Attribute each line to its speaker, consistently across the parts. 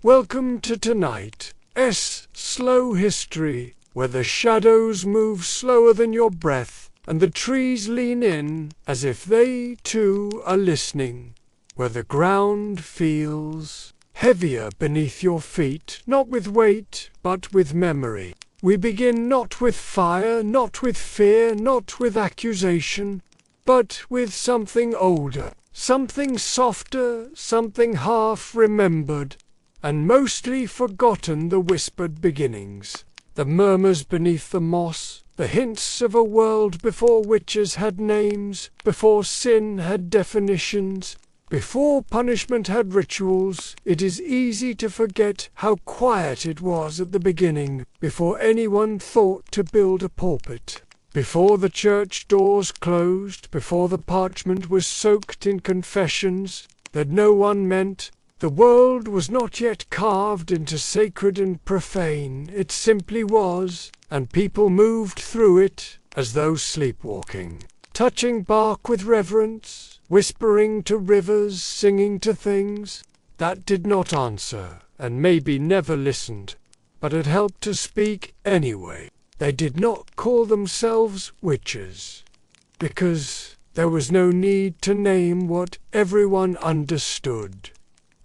Speaker 1: Welcome to tonight's slow history, where the shadows move slower than your breath, and the trees lean in as if they too are listening, where the ground feels heavier beneath your feet, not with weight, but with memory. We begin not with fire, not with fear, not with accusation, but with something older, something softer, something half-remembered, and mostly forgotten, the whispered beginnings, the murmurs beneath the moss, the hints of a world before witches had names, before sin had definitions, before punishment had rituals. It is easy to forget how quiet it was at the beginning, before anyone thought to build a pulpit, before the church doors closed, before the parchment was soaked in confessions that no one meant. The world was not yet carved into sacred and profane. It simply was, and people moved through it as though sleepwalking, touching bark with reverence, whispering to rivers, singing to things that did not answer, and maybe never listened, but had helped to speak anyway. They did not call themselves witches, because there was no need to name what everyone understood.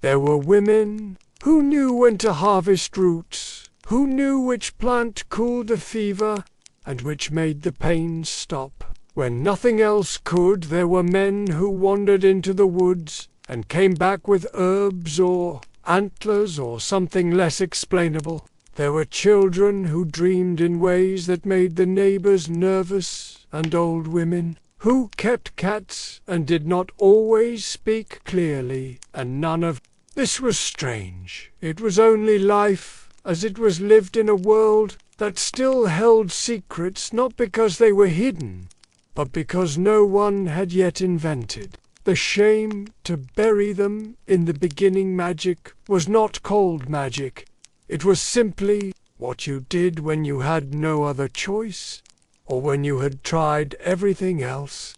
Speaker 1: There were women who knew when to harvest roots, who knew which plant cooled the fever, and which made the pain stop. When nothing else could, there were men who wandered into the woods and came back with herbs or antlers or something less explainable. There were children who dreamed in ways that made the neighbors nervous, and old women who kept cats and did not always speak clearly, and none of this was strange. It was only life as it was lived in a world that still held secrets, not because they were hidden, but because no one had yet invented the shame to bury them in the beginning. Magic was not cold magic. It was simply what you did when you had no other choice, or when you had tried everything else,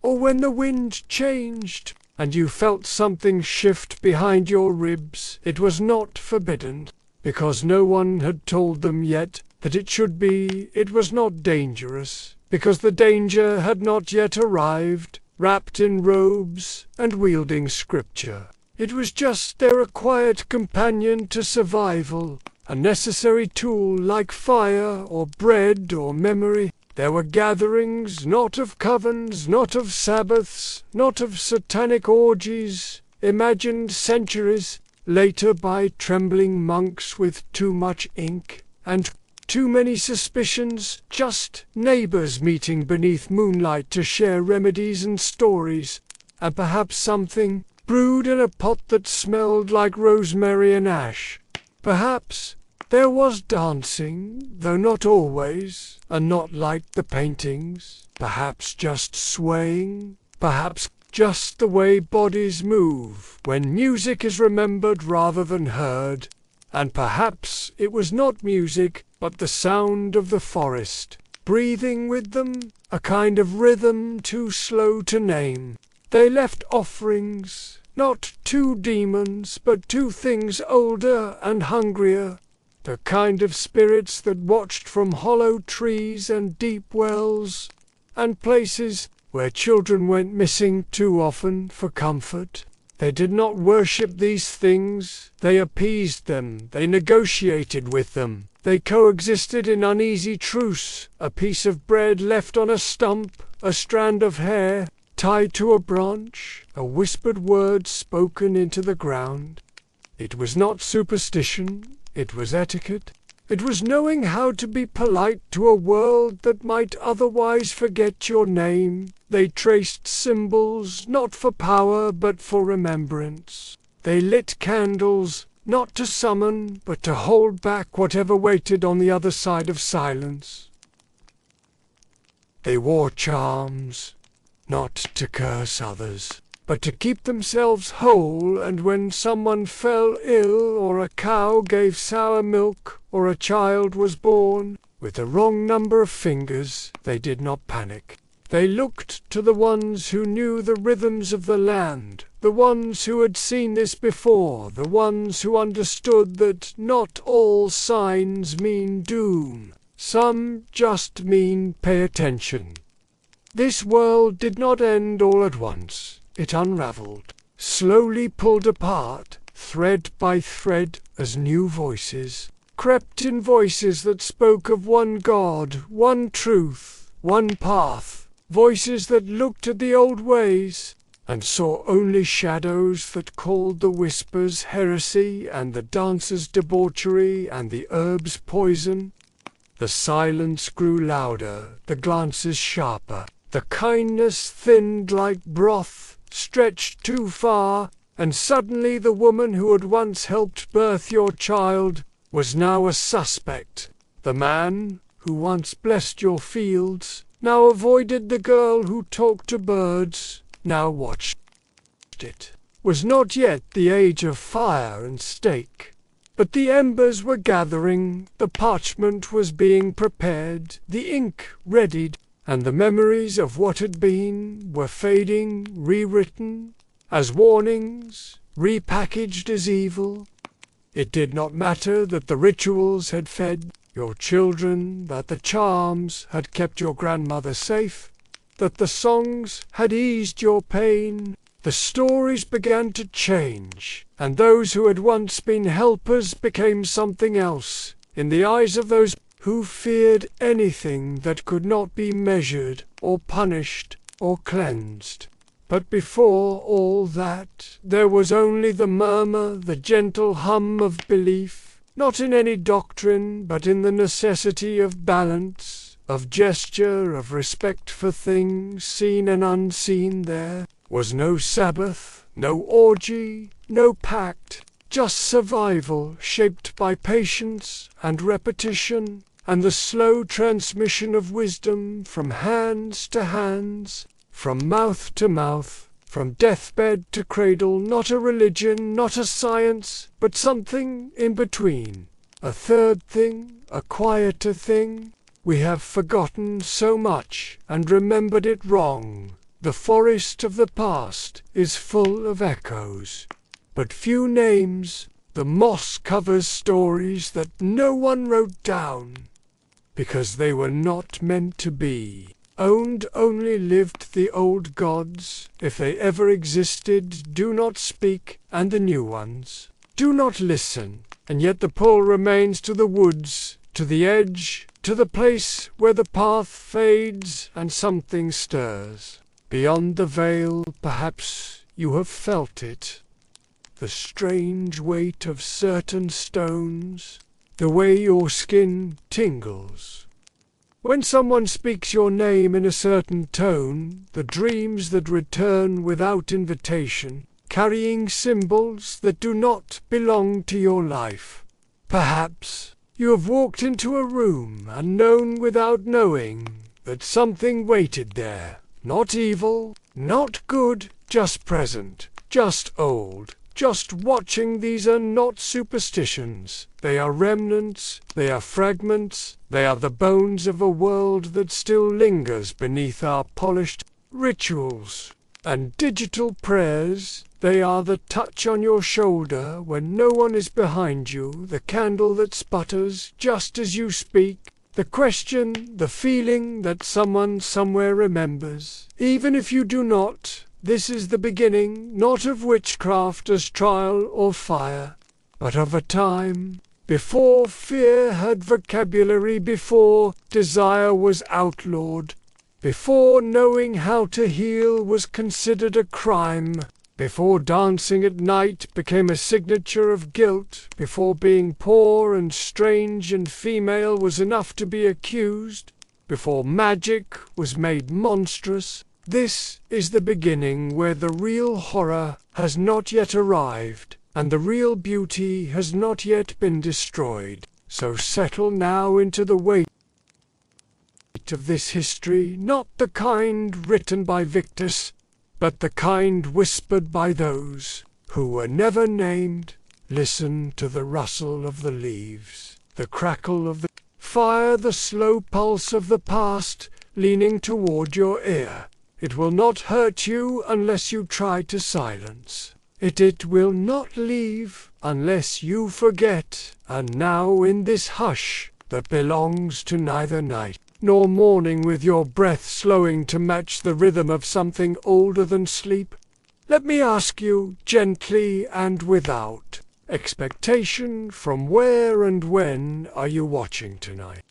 Speaker 1: or when the wind changed and you felt something shift behind your ribs. It was not forbidden, because no one had told them yet that it should be. It was not dangerous, because the danger had not yet arrived, wrapped in robes and wielding scripture. It was just their required companion to survival, a necessary tool like fire or bread or memory. There were gatherings, not of covens, not of Sabbaths, not of satanic orgies, imagined centuries later by trembling monks with too much ink and too many suspicions, just neighbors meeting beneath moonlight to share remedies and stories, and perhaps something brewed in a pot that smelled like rosemary and ash. Perhaps there was dancing, though not always, and not like the paintings. Perhaps just swaying, perhaps just the way bodies move when music is remembered rather than heard. And perhaps it was not music, but the sound of the forest, breathing with them, a kind of rhythm too slow to name. They left offerings, not to demons, but to things older and hungrier, the kind of spirits that watched from hollow trees and deep wells, and places where children went missing too often for comfort. They did not worship these things, they appeased them, they negotiated with them. They coexisted in uneasy truce, a piece of bread left on a stump, a strand of hair tied to a branch, a whispered word spoken into the ground. It was not superstition, it was etiquette. It was knowing how to be polite to a world that might otherwise forget your name. They traced symbols, not for power, but for remembrance. They lit candles, not to summon, but to hold back whatever waited on the other side of silence. They wore charms, not to curse others, but to keep themselves whole, and when someone fell ill, or a cow gave sour milk, or a child was born with the wrong number of fingers, they did not panic. They looked to the ones who knew the rhythms of the land, the ones who had seen this before, the ones who understood that not all signs mean doom. Some just mean pay attention. This world did not end all at once. It unraveled, slowly pulled apart, thread by thread, as new voices crept in, voices that spoke of one God, one truth, one path, voices that looked at the old ways and saw only shadows, that called the whispers heresy and the dancers debauchery and the herbs poison. The silence grew louder, the glances sharper, the kindness thinned like broth, stretched too far, and suddenly the woman who had once helped birth your child was now a suspect. The man who once blessed your fields now avoided the girl who talked to birds, now watched it. Was not yet the age of fire and stake, but the embers were gathering, the parchment was being prepared, the ink readied, and the memories of what had been were fading, rewritten as warnings, repackaged as evil. It did not matter that the rituals had fed your children, that the charms had kept your grandmother safe, that the songs had eased your pain. The stories began to change, and those who had once been helpers became something else in the eyes of those who feared anything that could not be measured or punished or cleansed. But before all that, there was only the murmur, the gentle hum of belief, not in any doctrine, but in the necessity of balance, of gesture, of respect for things seen and unseen. There was no Sabbath, no orgy, no pact, just survival shaped by patience and repetition, and the slow transmission of wisdom from hands to hands, from mouth to mouth, from deathbed to cradle. Not a religion, not a science, but something in between. A third thing, a quieter thing. We have forgotten so much and remembered it wrong. The forest of the past is full of echoes, but few names. The moss covers stories that no one wrote down, because they were not meant to be. Owned only lived the old gods, if they ever existed, do not speak, and the new ones do not listen. And yet the pull remains to the woods, to the edge, to the place where the path fades and something stirs. Beyond the veil, perhaps you have felt it, the strange weight of certain stones, the way your skin tingles when someone speaks your name in a certain tone, the dreams that return without invitation, carrying symbols that do not belong to your life. Perhaps you have walked into a room and known without knowing that something waited there. Not evil, not good, just present, just old, just watching. These are not superstitions. They are remnants, they are fragments, they are the bones of a world that still lingers beneath our polished rituals and digital prayers. They are the touch on your shoulder when no one is behind you, the candle that sputters just as you speak, the question, the feeling that someone somewhere remembers, even if you do not. This is the beginning, not of witchcraft as trial or fire, but of a time before fear had vocabulary, before desire was outlawed, before knowing how to heal was considered a crime, before dancing at night became a signature of guilt, before being poor and strange and female was enough to be accused, before magic was made monstrous. This is the beginning where the real horror has not yet arrived, and the real beauty has not yet been destroyed. So settle now into the weight of this history, not the kind written by victors, but the kind whispered by those who were never named. Listen to the rustle of the leaves, the crackle of the fire, the slow pulse of the past leaning toward your ear. It will not hurt you unless you try to silence. It will not leave unless you forget. And now in this hush that belongs to neither night nor morning, with your breath slowing to match the rhythm of something older than sleep, let me ask you gently and without expectation, from where and when are you watching tonight?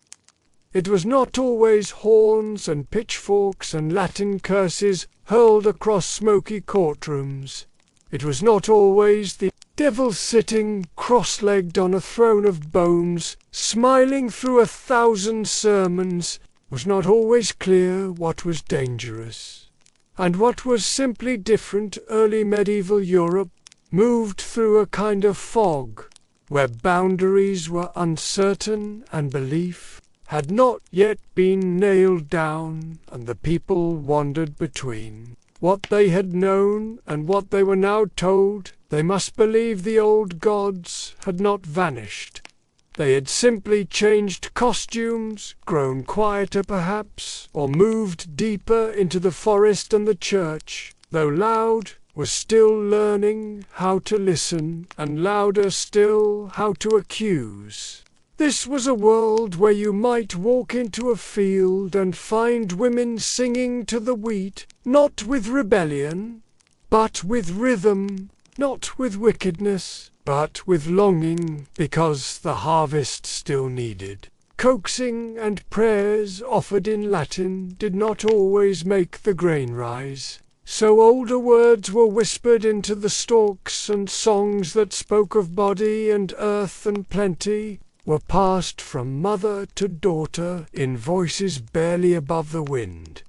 Speaker 1: It was not always horns and pitchforks and Latin curses hurled across smoky courtrooms. It was not always the devil sitting cross-legged on a throne of bones, smiling through 1,000 sermons. It was not always clear what was dangerous and what was simply different. Early medieval Europe moved through a kind of fog, where boundaries were uncertain and belief had not yet been nailed down, and the people wandered between what they had known and what they were now told. They must believe the old gods had not vanished. They had simply changed costumes, grown quieter perhaps, or moved deeper into the forest, and the church, though loud, was still learning how to listen, and louder still how to accuse. This was a world where you might walk into a field and find women singing to the wheat, not with rebellion, but with rhythm, not with wickedness, but with longing, because the harvest still needed. Coaxing and prayers offered in Latin did not always make the grain rise, so older words were whispered into the stalks, and songs that spoke of body and earth and plenty were passed from mother to daughter in voices barely above the wind.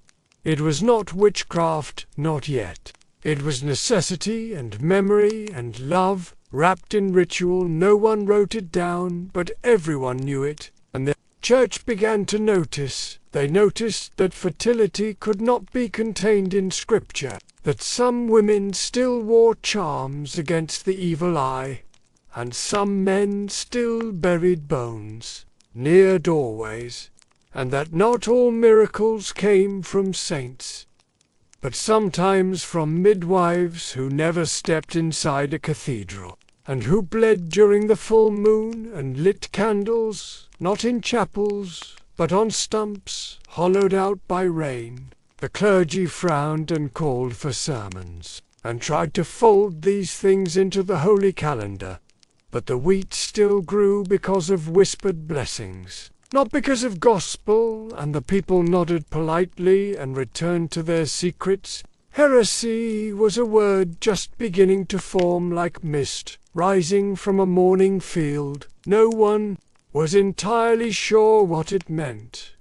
Speaker 1: It was not witchcraft, not yet. It was necessity and memory and love, wrapped in ritual. No one wrote it down, but everyone knew it, and the church began to notice. They noticed that fertility could not be contained in Scripture, that some women still wore charms against the evil eye, and some men still buried bones near doorways, and that not all miracles came from saints, but sometimes from midwives who never stepped inside a cathedral, and who bled during the full moon and lit candles, not in chapels, but on stumps hollowed out by rain. The clergy frowned and called for sermons, and tried to fold these things into the holy calendar. But the wheat still grew because of whispered blessings, not because of gospel, and the people nodded politely and returned to their secrets. Heresy was a word just beginning to form like mist, rising from a morning field. No one was entirely sure what it meant,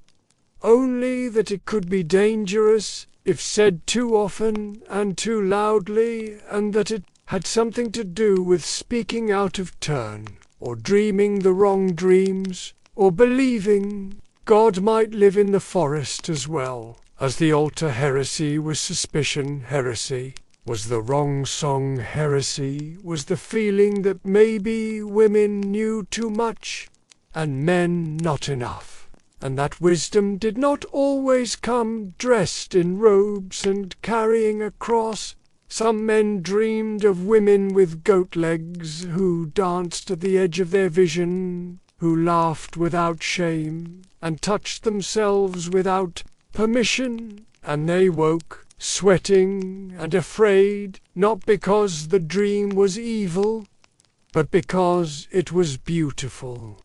Speaker 1: only that it could be dangerous if said too often and too loudly, and that it had something to do with speaking out of turn, or dreaming the wrong dreams, or believing God might live in the forest as well as the altar. Heresy was suspicion. Heresy was the wrong song. Heresy was the feeling that maybe women knew too much and men not enough, and that wisdom did not always come dressed in robes and carrying a cross. Some men dreamed of women with goat legs who danced at the edge of their vision, who laughed without shame and touched themselves without permission, and they woke, sweating and afraid, not because the dream was evil, but because it was beautiful,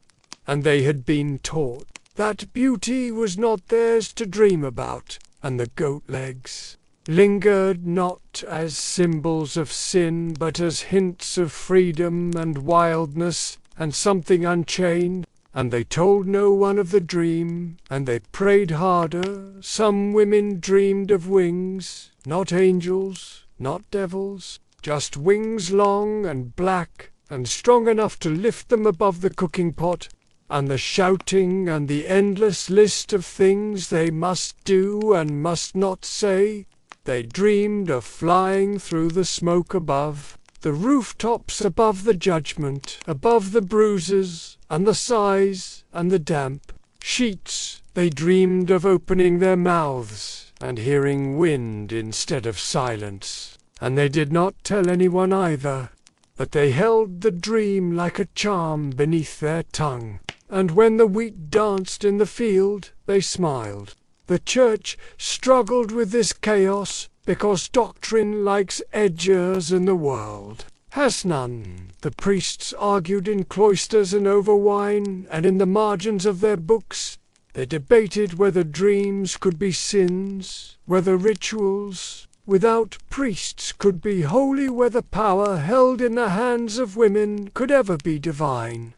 Speaker 1: and they had been taught that beauty was not theirs to dream about, and the goat legs lingered not as symbols of sin, but as hints of freedom and wildness and something unchained. And they told no one of the dream, and they prayed harder. Some women dreamed of wings, not angels, not devils, just wings long and black and strong enough to lift them above the cooking pot and the shouting and the endless list of things they must do and must not say. They dreamed of flying through the smoke above the rooftops, above the judgment, above the bruises and the sighs and the damp sheets. They dreamed of opening their mouths and hearing wind instead of silence. And they did not tell anyone either, but they held the dream like a charm beneath their tongue. And when the wheat danced in the field, they smiled. The church struggled with this chaos because doctrine likes edgers in the world. Has none. The priests argued in cloisters and over wine, and in the margins of their books they debated whether dreams could be sins, whether rituals without priests could be holy, whether power held in the hands of women could ever be divine.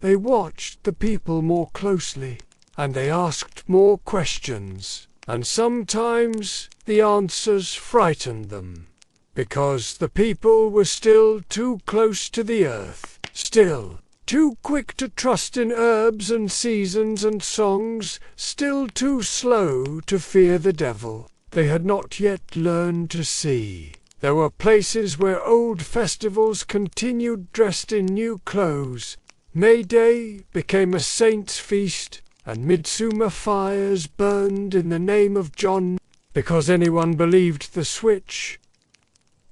Speaker 1: They watched the people more closely, and they asked more questions, and sometimes the answers frightened them, because the people were still too close to the earth, still too quick to trust in herbs and seasons and songs, still too slow to fear the devil. They had not yet learned to see. There were places where old festivals continued dressed in new clothes. May Day became a saint's feast, and midsummer fires burned in the name of John, because anyone believed the switch.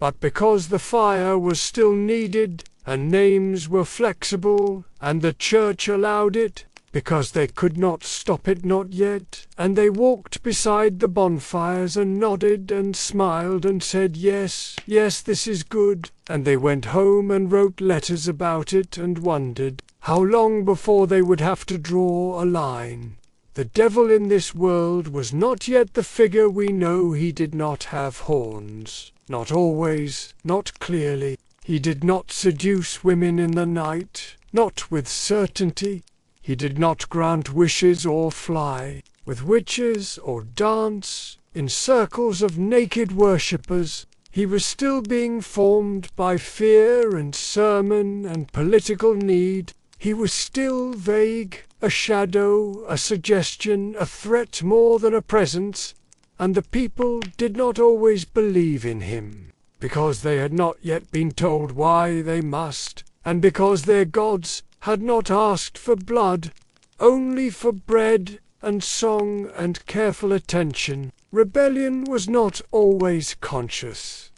Speaker 1: But because the fire was still needed, and names were flexible, and the church allowed it, because they could not stop it, not yet, and they walked beside the bonfires and nodded and smiled and said, "Yes, yes, this is good," and they went home and wrote letters about it and wondered how long before they would have to draw a line. The devil in this world was not yet the figure we know. He did not have horns, not always, not clearly. He did not seduce women in the night, not with certainty. He did not grant wishes or fly with witches or dance in circles of naked worshippers. He was still being formed by fear and sermon and political need. He was still vague, a shadow, a suggestion, a threat more than a presence, and the people did not always believe in him, because they had not yet been told why they must, and because their gods had not asked for blood, only for bread and song and careful attention. Rebellion was not always conscious.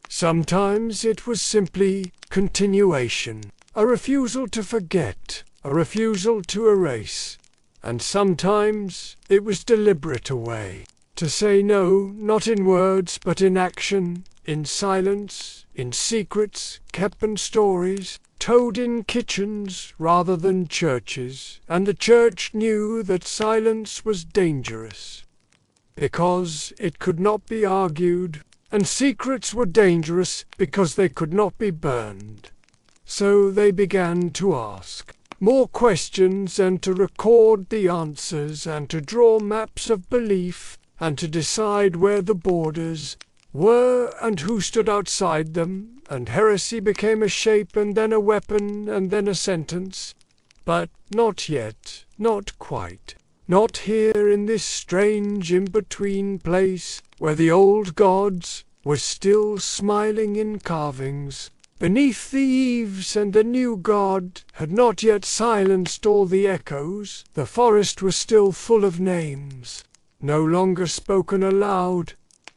Speaker 1: Sometimes it was simply continuation, a refusal to forget, a refusal to erase, and sometimes it was deliberate, a way to say no, not in words but in action, in silence, in secrets kept in stories, told in kitchens rather than churches, and the church knew that silence was dangerous, because it could not be argued, and secrets were dangerous because they could not be burned. So they began to ask more questions and to record the answers and to draw maps of belief and to decide where the borders were and who stood outside them, and heresy became a shape and then a weapon and then a sentence. But not yet, not quite, not here in this strange in-between place where the old gods were still smiling in carvings beneath the eaves, and the new god had not yet silenced all the echoes. The forest was still full of names, no longer spoken aloud,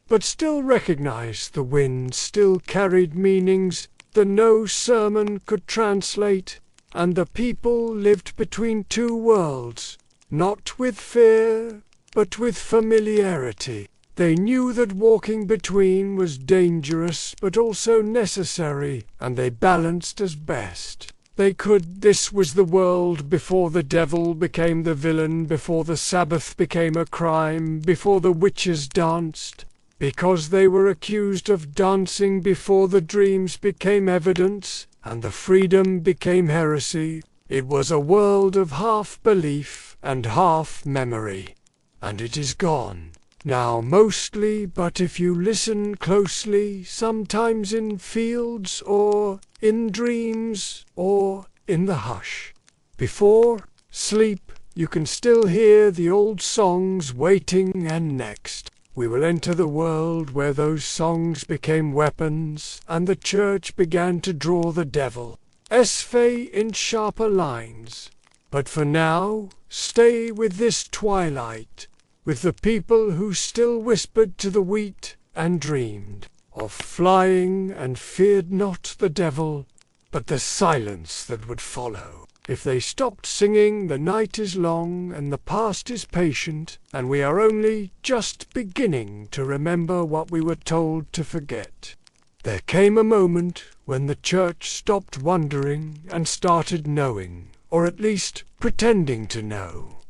Speaker 1: but still recognized. The wind still carried meanings that no sermon could translate, and the people lived between two worlds, not with fear, but with familiarity. They knew that walking between was dangerous, but also necessary, and they balanced as best they could. This was the world before the devil became the villain, before the Sabbath became a crime, before the witches danced, because they were accused of dancing, before the dreams became evidence, and the freedom became heresy. It was a world of half-belief and half-memory, and it is gone now mostly, but if you listen closely, sometimes in fields or in dreams or in the hush before sleep, you can still hear the old songs waiting. And next we will enter the world where those songs became weapons and the church began to draw the devil in sharper lines. But for now, stay with this twilight, with the people who still whispered to the wheat and dreamed of flying and feared not the devil, but the silence that would follow. If they stopped singing, the night is long and the past is patient, and we are only just beginning to remember what we were told to forget. There came a moment when the church stopped wondering and started knowing, or at least pretending to know.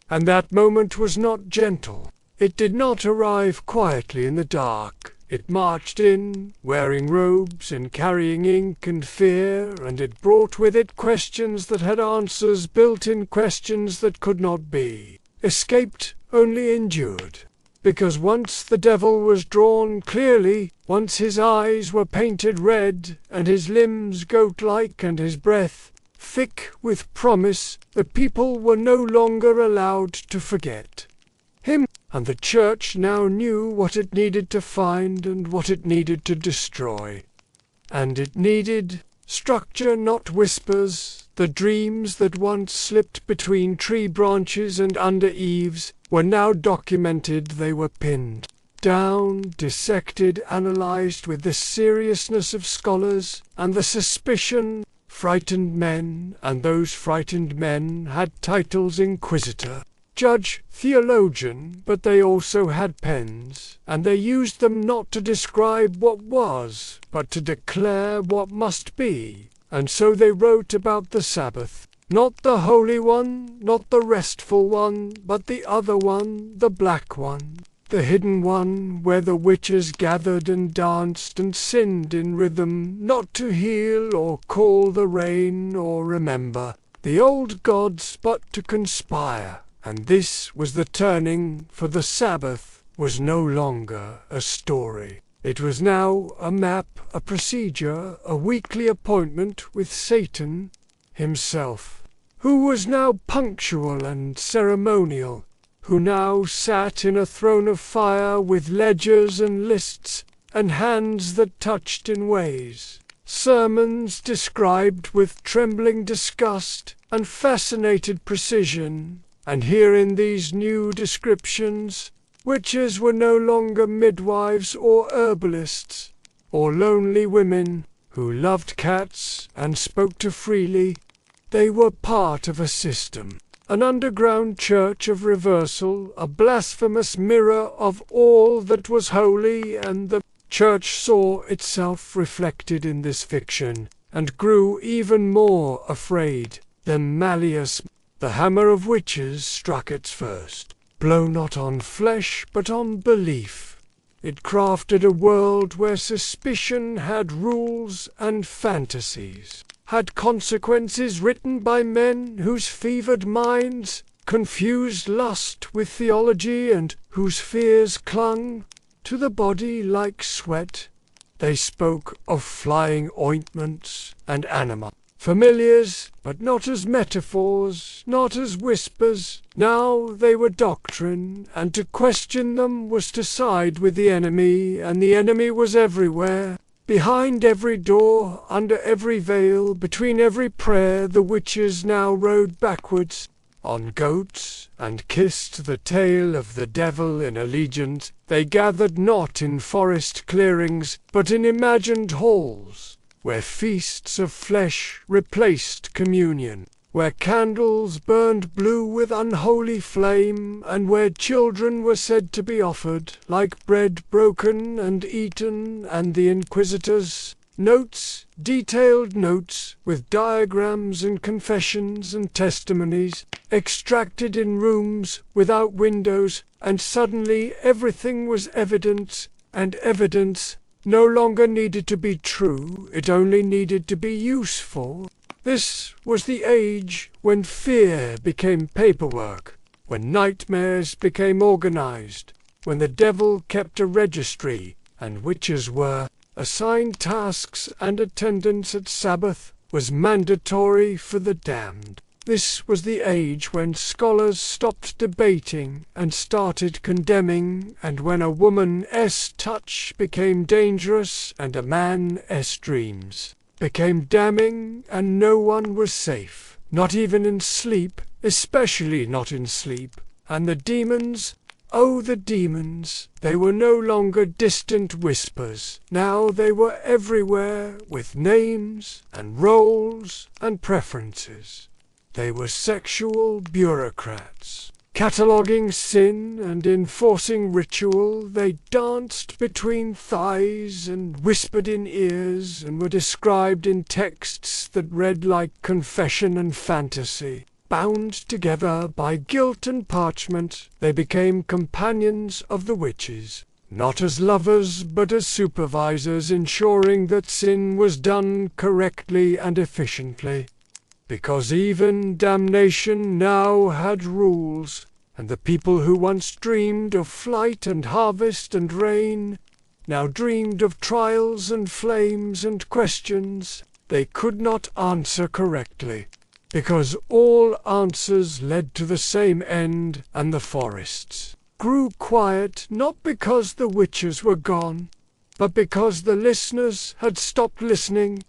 Speaker 1: And that moment was not gentle. It did not arrive quietly in the dark. It marched in, wearing robes and carrying ink and fear, and it brought with it questions that had answers built in questions that could not be. Escaped, only endured. Because once the devil was drawn clearly, once his eyes were painted red, and his limbs goat-like, and his breath thick with promise, the people were no longer allowed to forget him, and the church now knew what it needed to find and what it needed to destroy. And it needed structure, not whispers. The dreams that once slipped between tree branches and under eaves were now documented. They were pinned down, dissected, analyzed with the seriousness of scholars and the suspicion. Frightened men, and those frightened men had titles: inquisitor, judge, theologian, but they also had pens, and they used them not to describe what was, but to declare what must be. And so they wrote about the Sabbath, not the holy one, not the restful one, but the other one, the black one, the hidden one, where the witches gathered and danced and sinned in rhythm, not to heal or call the rain or remember the old gods, but to conspire. And this was the turning, for the Sabbath was no longer a story. It was now a map, a procedure, a weekly appointment with Satan himself, who was now punctual and ceremonial, who now sat in a throne of fire with ledgers and lists and hands that touched in ways, sermons described with trembling disgust and fascinated precision. And here in these new descriptions, witches were no longer midwives or herbalists, or lonely women who loved cats and spoke too freely. They were part of a system, an underground church of reversal, a blasphemous mirror of all that was holy, and the church saw itself reflected in this fiction, and grew even more afraid. The Malleus, the hammer of witches, struck its first blow not on flesh but on belief. It crafted a world where suspicion had rules and fantasies, had consequences written by men whose fevered minds confused lust with theology and whose fears clung to the body like sweat. They spoke of flying ointments and anima, familiars, but not as metaphors, not as whispers. Now they were doctrine, and to question them was to side with the enemy, and the enemy was everywhere. Behind every door, under every veil, between every prayer, the witches now rode backwards on goats, and kissed the tail of the devil in allegiance. They gathered not in forest clearings, but in imagined halls, where feasts of flesh replaced communion, where candles burned blue with unholy flame, and where children were said to be offered, like bread broken and eaten, and the inquisitors, notes, detailed notes, with diagrams and confessions and testimonies, extracted in rooms without windows, and suddenly everything was evidence, and evidence no longer needed to be true, it only needed to be useful. This was the age when fear became paperwork, when nightmares became organized, when the devil kept a registry, and witches were assigned tasks, and attendance at Sabbath was mandatory for the damned. This was the age when scholars stopped debating and started condemning, and when a woman's touch became dangerous and a man's dreams became damning, and no one was safe, not even in sleep, especially not in sleep, and the demons Oh, the demons! They were no longer distant whispers. Now they were everywhere, with names and roles and preferences. They were sexual bureaucrats. Cataloguing sin and enforcing ritual, they danced between thighs and whispered in ears and were described in texts that read like confession and fantasy. Bound together by guilt and parchment, they became companions of the witches, not as lovers but as supervisors, ensuring that sin was done correctly and efficiently. Because even damnation now had rules, and the people who once dreamed of flight and harvest and rain now dreamed of trials and flames and questions they could not answer correctly, because all answers led to the same end, and the forests grew quiet not because the witches were gone, but because the listeners had stopped listening,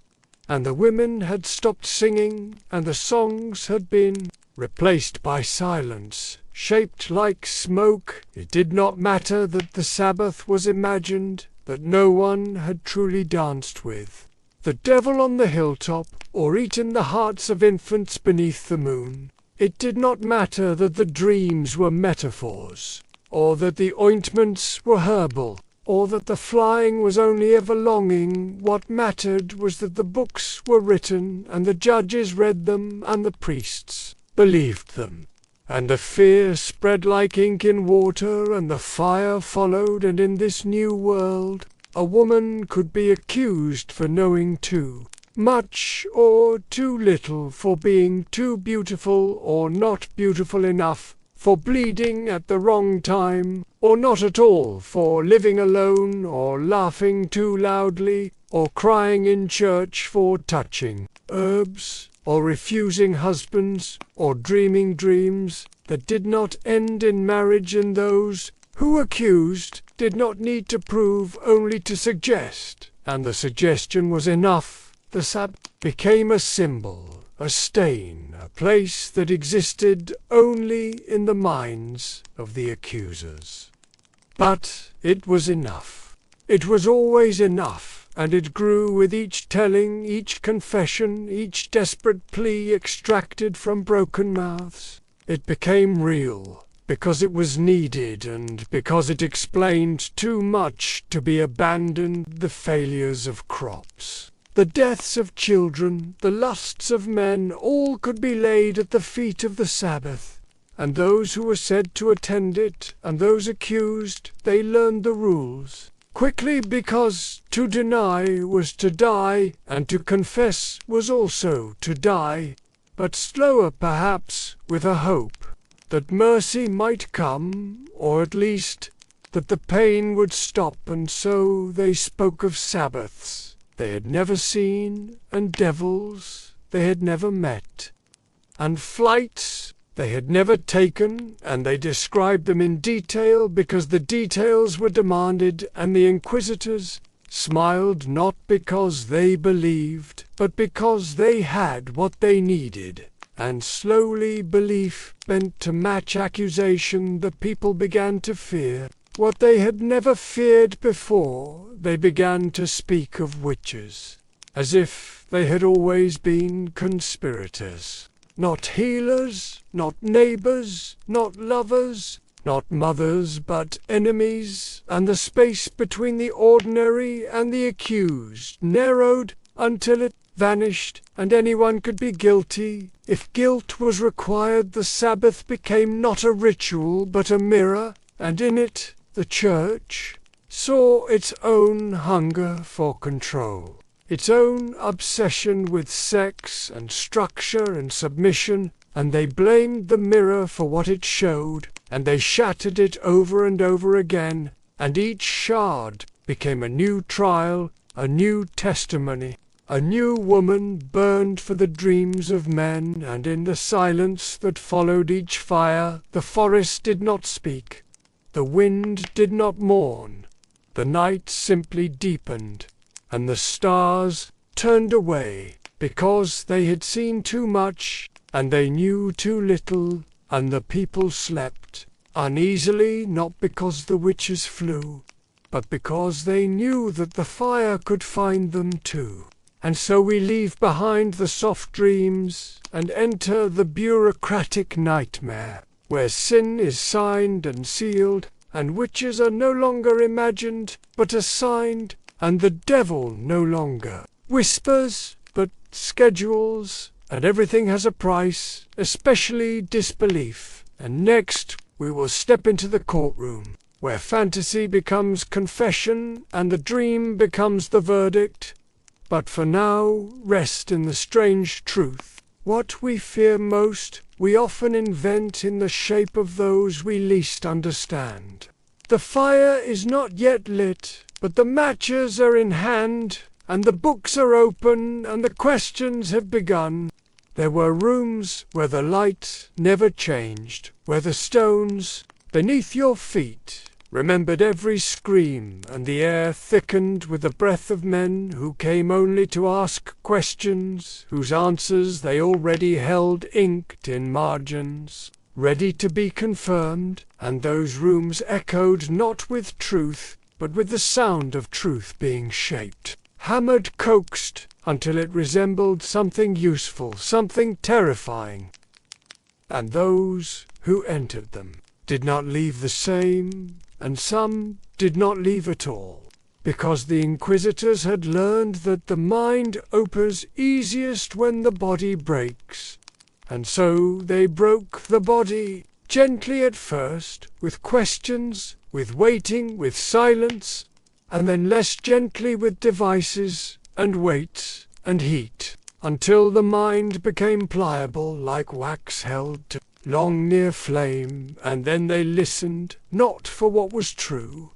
Speaker 1: and the women had stopped singing, and the songs had been replaced by silence, shaped like smoke. It did not matter that the Sabbath was imagined, that no one had truly danced with the devil on the hilltop, or eaten the hearts of infants beneath the moon. It did not matter that the dreams were metaphors, or that the ointments were herbal, or that the flying was only ever longing. What mattered was that the books were written, and the judges read them, and the priests believed them. And the fear spread like ink in water, and the fire followed, and in this new world a woman could be accused for knowing too much or too little, for being too beautiful or not beautiful enough, for bleeding at the wrong time, or not at all, for living alone, or laughing too loudly, or crying in church, for touching herbs, or refusing husbands, or dreaming dreams that did not end in marriage. And those who accused did not need to prove, only to suggest, and the suggestion was enough. The Sabbath became a symbol, a stain, a place that existed only in the minds of the accusers. But it was enough. It was always enough, and it grew with each telling, each confession, each desperate plea extracted from broken mouths. It became real, because it was needed, and because it explained too much to be abandoned. The failures of crops, the deaths of children, the lusts of men, all could be laid at the feet of the Sabbath. And those who were said to attend it, and those accused, they learned the rules quickly, because to deny was to die, and to confess was also to die. But slower perhaps, with a hope that mercy might come, or at least that the pain would stop. And so they spoke of Sabbaths they had never seen, and devils they had never met, and flights they had never taken, and they described them in detail because the details were demanded, and the inquisitors smiled not because they believed, but because they had what they needed. And slowly belief bent to match accusation. The people began to fear what they had never feared before. They began to speak of witches as if they had always been conspirators. Not healers, not neighbors, not lovers, not mothers, but enemies. And the space between the ordinary and the accused narrowed until it vanished, and anyone could be guilty. If guilt was required, the Sabbath became not a ritual but a mirror, and in it the Church saw its own hunger for control, its own obsession with sex and structure and submission, and they blamed the mirror for what it showed, and they shattered it over and over again, and each shard became a new trial, a new testimony. A new woman burned for the dreams of men, and in the silence that followed each fire, the forest did not speak, the wind did not mourn, the night simply deepened, and the stars turned away, because they had seen too much, and they knew too little, and the people slept uneasily, not because the witches flew, but because they knew that the fire could find them too. And so we leave behind the soft dreams and enter the bureaucratic nightmare, where sin is signed and sealed, and witches are no longer imagined but assigned, and the devil no longer whispers but schedules, and everything has a price, especially disbelief. And next we will step into the courtroom, where fantasy becomes confession and the dream becomes the verdict. But for now, rest in the strange truth. What we fear most, we often invent in the shape of those we least understand. The fire is not yet lit, but the matches are in hand, and the books are open, and the questions have begun. There were rooms where the light never changed, where the stones beneath your feet remembered every scream, and the air thickened with the breath of men who came only to ask questions, whose answers they already held inked in margins, ready to be confirmed, and those rooms echoed not with truth, but with the sound of truth being shaped, hammered, coaxed, until it resembled something useful, something terrifying. And those who entered them did not leave the same, and some did not leave at all, because the inquisitors had learned that the mind opens easiest when the body breaks. And so they broke the body, gently at first, with questions, with waiting, with silence, and then less gently with devices, and weights, and heat, until the mind became pliable like wax held to long near flame, and then they listened, not for what was true,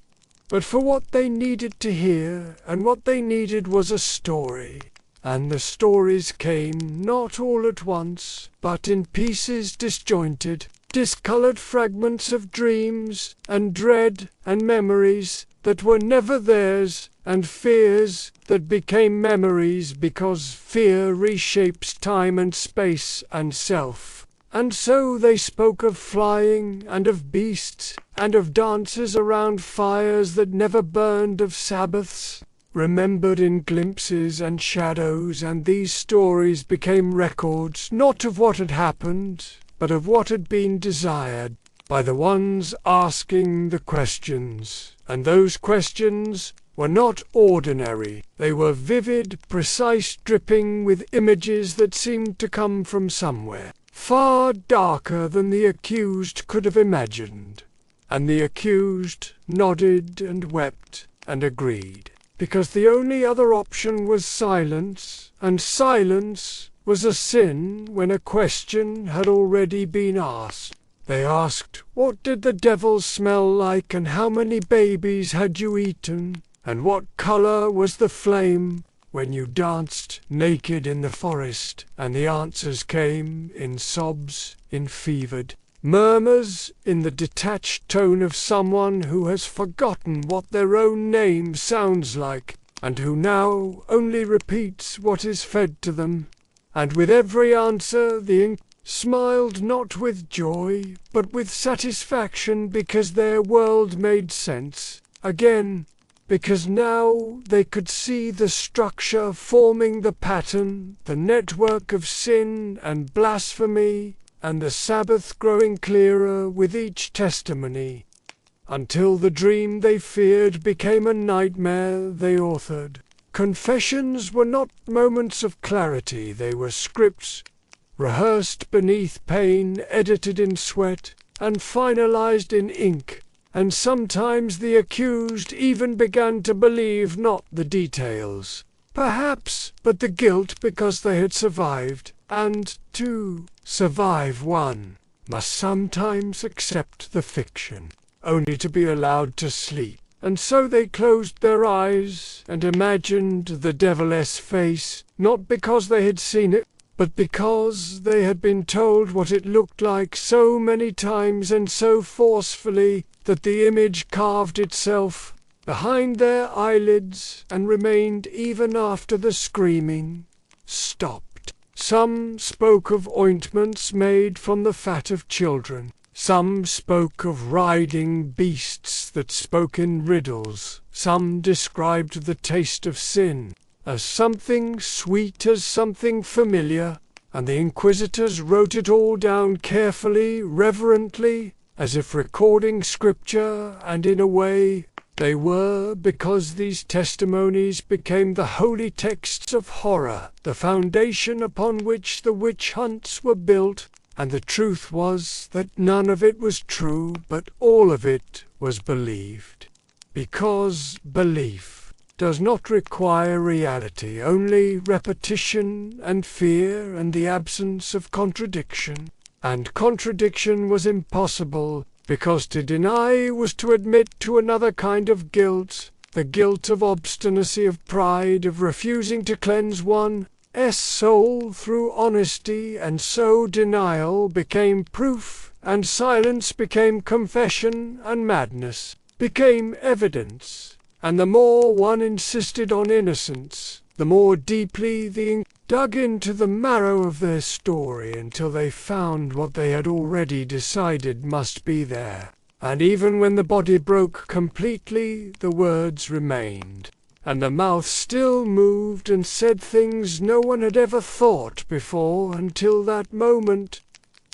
Speaker 1: but for what they needed to hear, and what they needed was a story. And the stories came not all at once, but in pieces disjointed, discoloured fragments of dreams, and dread, and memories that were never theirs, and fears that became memories because fear reshapes time and space and self. And so they spoke of flying, and of beasts, and of dances around fires that never burned, of Sabbaths, remembered in glimpses and shadows, and these stories became records, not of what had happened, but of what had been desired by the ones asking the questions. And those questions were not ordinary. They were vivid, precise, dripping with images that seemed to come from somewhere far darker than the accused could have imagined. And the accused nodded and wept and agreed, because the only other option was silence, and silence was a sin when a question had already been asked. They asked, "What did the devil smell like, and how many babies had you eaten, and what colour was the flame when you danced naked in the forest?" And the answers came in sobs, in fevered murmurs, in the detached tone of someone who has forgotten what their own name sounds like, and who now only repeats what is fed to them. And with every answer the ink smiled, not with joy, but with satisfaction, because their world made sense again, because now they could see the structure forming the pattern, the network of sin and blasphemy, and the Sabbath growing clearer with each testimony, until the dream they feared became a nightmare they authored. Confessions were not moments of clarity, they were scripts, rehearsed beneath pain, edited in sweat, and finalized in ink. And sometimes the accused even began to believe not the details, perhaps, but the guilt, because they had survived, and, to survive one, must sometimes accept the fiction, only to be allowed to sleep. And so they closed their eyes and imagined the devil's face, not because they had seen it, but because they had been told what it looked like so many times and so forcefully that the image carved itself behind their eyelids and remained even after the screaming stopped. Some spoke of ointments made from the fat of children, Some spoke of riding beasts that spoke in riddles. Some described the taste of sin as something sweet as something familiar, and the inquisitors wrote it all down carefully, reverently, as if recording scripture, and in a way they were, because these testimonies became the holy texts of horror, the foundation upon which the witch hunts were built. And the truth was that none of it was true, but all of it was believed. Because belief does not require reality, only repetition and fear and the absence of contradiction. And contradiction was impossible, because to deny was to admit to another kind of guilt, the guilt of obstinacy, of pride, of refusing to cleanse one's soul through honesty, and so denial became proof, and silence became confession, and madness became evidence. And the more one insisted on innocence, the more deeply the dug into the marrow of their story until they found what they had already decided must be there. And even when the body broke completely, the words remained. And the mouth still moved and said things no one had ever thought before until that moment.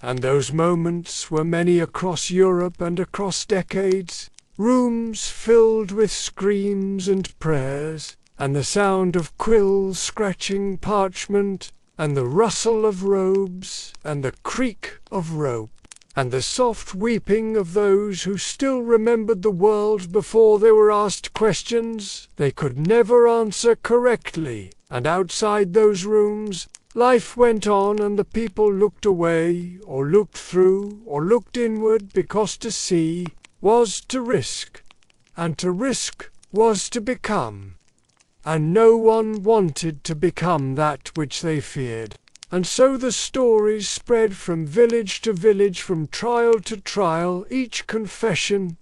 Speaker 1: And those moments were many across Europe and across decades, rooms filled with screams and prayers, and the sound of quills scratching parchment, and the rustle of robes, and the creak of rope, and the soft weeping of those who still remembered the world before they were asked questions they could never answer correctly. And outside those rooms, life went on, and the people looked away, or looked through, or looked inward, because to see was to risk, and to risk was to become. And no one wanted to become that which they feared. And so the stories spread from village to village, from trial to trial, each confession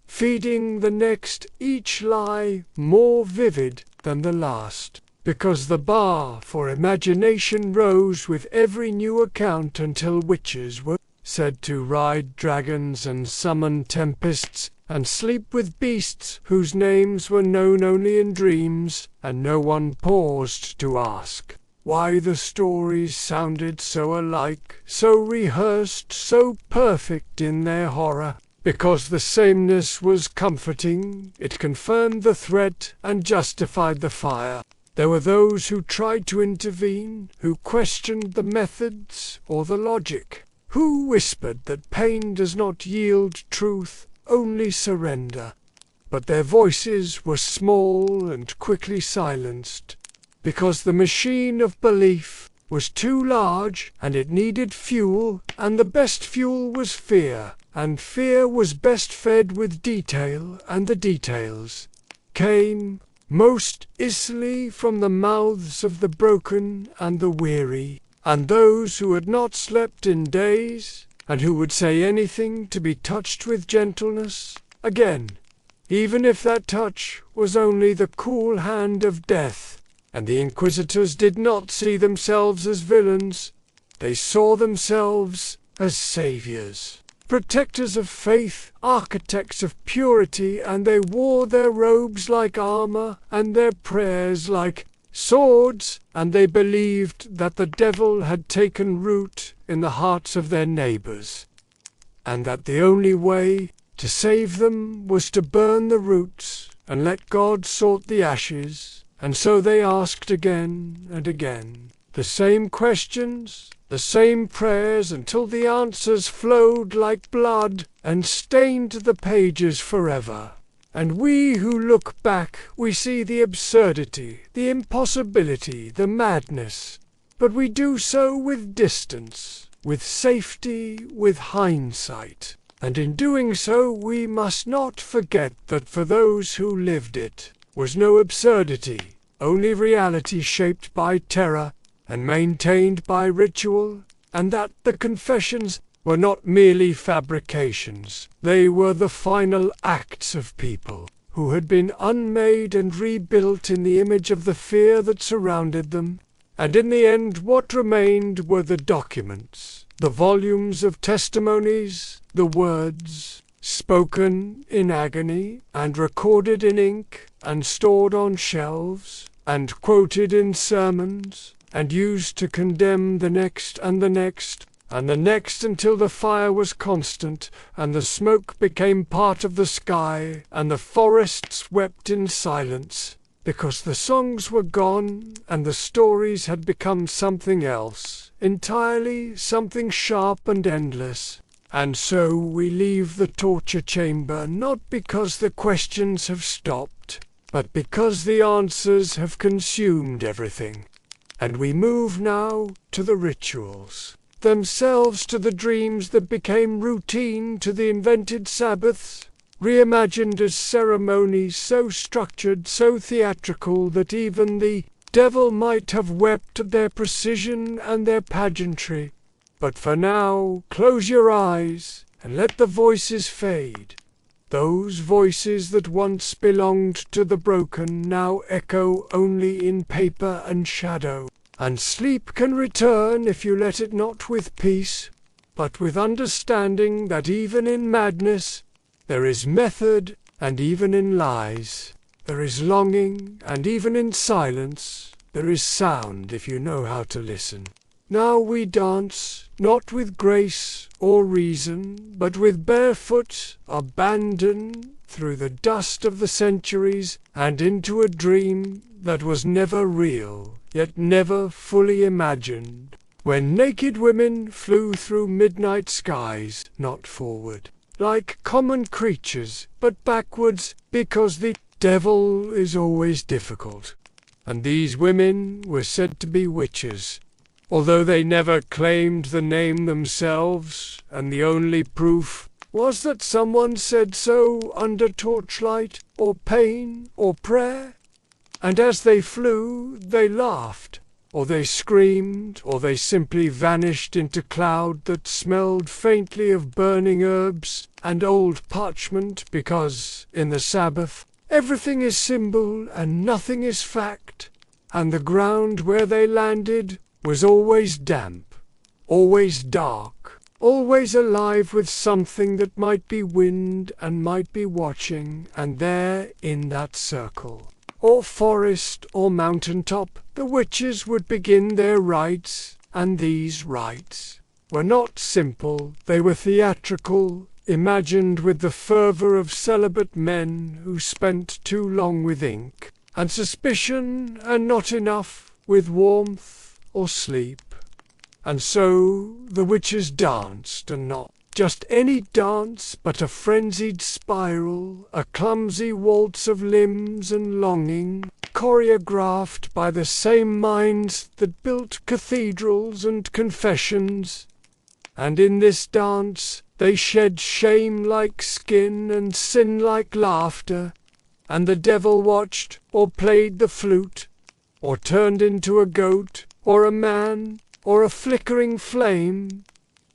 Speaker 1: feeding the next, each lie more vivid than the last, because the bar for imagination rose with every new account until witches were said to ride dragons and summon tempests and sleep with beasts whose names were known only in dreams, and no one paused to ask why the stories sounded so alike, so rehearsed, so perfect in their horror. Because the sameness was comforting, it confirmed the threat and justified the fire. There were those who tried to intervene, who questioned the methods or the logic, who whispered that pain does not yield truth, only surrender. But their voices were small and quickly silenced, because the machine of belief was too large, and it needed fuel, and the best fuel was fear, and fear was best fed with detail, and the details came most easily from the mouths of the broken and the weary, and those who had not slept in days, and who would say anything to be touched with gentleness again, even if that touch was only the cool hand of death. And the inquisitors did not see themselves as villains. They saw themselves as saviors, protectors of faith, architects of purity, and they wore their robes like armor and their prayers like swords, and they believed that the devil had taken root in the hearts of their neighbors, and that the only way to save them was to burn the roots and let God sort the ashes. And so they asked again and again the same questions, the same prayers, until the answers flowed like blood and stained the pages forever. And we who look back, we see the absurdity, the impossibility, the madness, but we do so with distance, with safety, with hindsight. And in doing so we must not forget that for those who lived it was no absurdity, only reality shaped by terror and maintained by ritual, and that the confessions were not merely fabrications. They were the final acts of people who had been unmade and rebuilt in the image of the fear that surrounded them. And in the end what remained were the documents, The volumes of testimonies, the words spoken in agony and recorded in ink and stored on shelves and quoted in sermons and used to condemn the next and the next and the next until the fire was constant and the smoke became part of the sky and the forests wept in silence, because the songs were gone and the stories had become something else, entirely something sharp and endless. And so we leave the torture chamber not because the questions have stopped, but because the answers have consumed everything. And we move now to the rituals themselves, to the dreams that became routine, to the invented Sabbaths, reimagined as ceremonies so structured, so theatrical that even the devil might have wept at their precision and their pageantry. But for now, close your eyes and let the voices fade. Those voices that once belonged to the broken now echo only in paper and shadow. And sleep can return if you let it not with peace, but with understanding that even in madness there is method, and even in lies there is longing, and even in silence there is sound if you know how to listen. Now we dance, not with grace or reason, but with barefoot abandon through the dust of the centuries and into a dream that was never real, yet never fully imagined, when naked women flew through midnight skies, not forward, like common creatures, but backwards, because the devil is always difficult. And these women were said to be witches, although they never claimed the name themselves, and the only proof was that someone said so under torchlight, or pain, or prayer. And as they flew, they laughed, or they screamed, or they simply vanished into cloud that smelled faintly of burning herbs and old parchment, because, in the Sabbath, everything is symbol and nothing is fact, and the ground where they landed was always damp, always dark, always alive with something that might be wind and might be watching, and there in that circle, or forest or mountain top, the witches would begin their rites, and these rites were not simple, they were theatrical, imagined with the fervour of celibate men who spent too long with ink and suspicion, and not enough with warmth or sleep. And so the witches danced, and not just any dance, but a frenzied spiral, a clumsy waltz of limbs and longing, choreographed by the same minds that built cathedrals and confessions. And in this dance they shed shame like skin and sin like laughter, and the devil watched, or played the flute, or turned into a goat, or a man, or a flickering flame,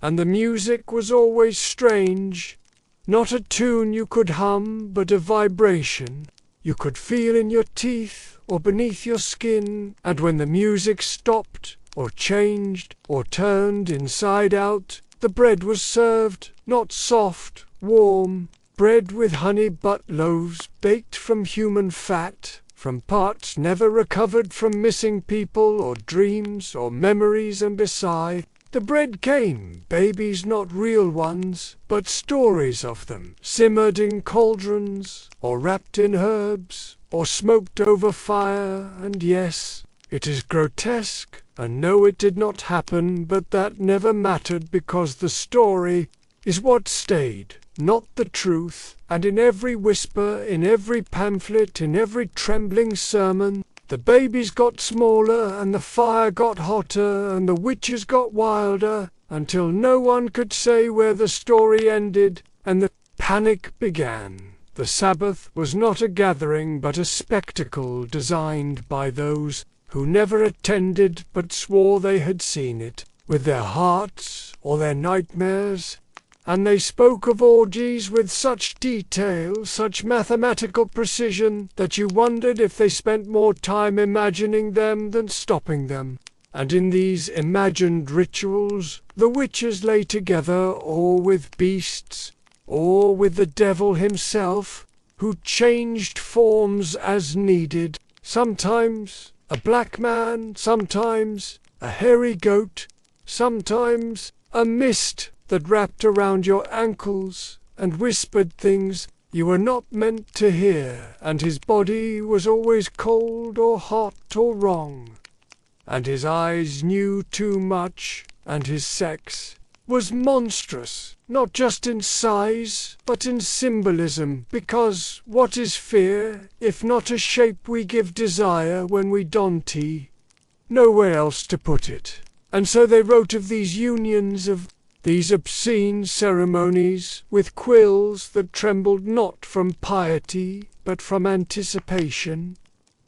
Speaker 1: and the music was always strange, not a tune you could hum, but a vibration you could feel in your teeth or beneath your skin, and when the music stopped, or changed, or turned inside out, the bread was served, not soft, warm, bread with honey but loaves baked from human fat, from parts never recovered from missing people or dreams or memories, and beside the bread came babies, not real ones, but stories of them, simmered in cauldrons, or wrapped in herbs, or smoked over fire, and yes, it is grotesque, and no, it did not happen, but that never mattered, because the story is what stayed, not the truth, and in every whisper, in every pamphlet, in every trembling sermon, the babies got smaller, and the fire got hotter, and the witches got wilder, until no one could say where the story ended, and the panic began. The Sabbath was not a gathering, but a spectacle designed by those who never attended but swore they had seen it, with their hearts or their nightmares, and they spoke of orgies with such detail, such mathematical precision, that you wondered if they spent more time imagining them than stopping them. And in these imagined rituals, the witches lay together, or with beasts, or with the devil himself, who changed forms as needed, sometimes a black man, sometimes a hairy goat, sometimes a mist that wrapped around your ankles and whispered things you were not meant to hear, and his body was always cold or hot or wrong, and his eyes knew too much, and his sex was monstrous, not just in size, but in symbolism, because what is fear, if not a shape we give desire when we Dante? Nowhere else to put it. And so they wrote of these unions, of these obscene ceremonies, with quills that trembled not from piety, but from anticipation,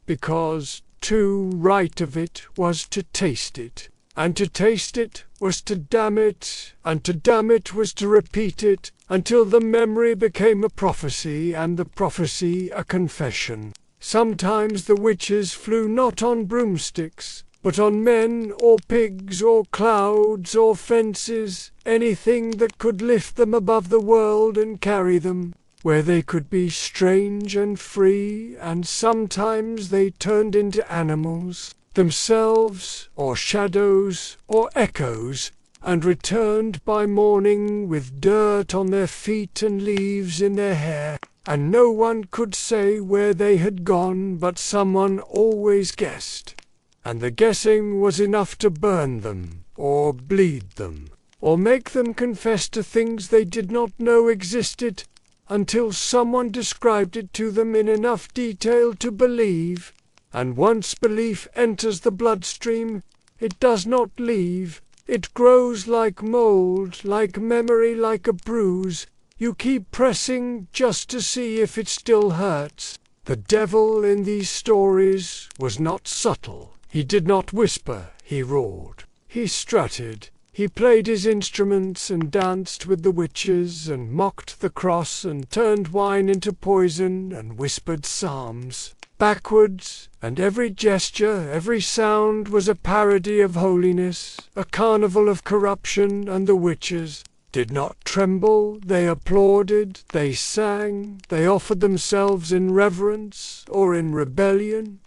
Speaker 1: because to write of it was to taste it, and to taste it was to damn it, and to damn it was to repeat it, until the memory became a prophecy, and the prophecy a confession. Sometimes the witches flew not on broomsticks, but on men or pigs or clouds or fences, anything that could lift them above the world and carry them where they could be strange and free, and sometimes they turned into animals themselves, or shadows, or echoes, and returned by morning with dirt on their feet and leaves in their hair, and no one could say where they had gone, but someone always guessed, and the guessing was enough to burn them, or bleed them, or make them confess to things they did not know existed, until someone described it to them in enough detail to believe, and once belief enters the bloodstream, it does not leave. It grows like mold, like memory, like a bruise. You keep pressing just to see if it still hurts. The devil in these stories was not subtle. He did not whisper, he roared. He strutted. He played his instruments and danced with the witches and mocked the cross and turned wine into poison and whispered psalms backwards, and every gesture, every sound was a parody of holiness, a carnival of corruption, and the witches did not tremble, they applauded, they sang, they offered themselves in reverence or in rebellion,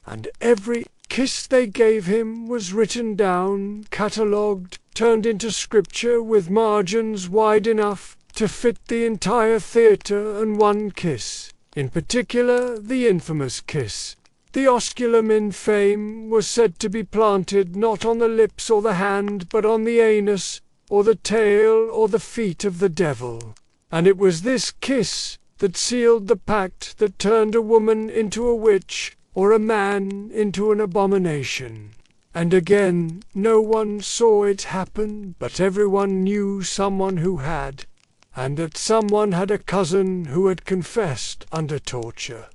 Speaker 1: and every kiss they gave him was written down, catalogued, turned into scripture with margins wide enough to fit the entire theatre, and one kiss, in particular the infamous kiss, the osculum in fame, was said to be planted not on the lips or the hand, but on the anus, or the tail, or the feet of the devil. And it was this kiss that sealed the pact that turned a woman into a witch, or a man into an abomination. And again, no one saw it happen, but everyone knew someone who had, and that someone had a cousin who had confessed under torture.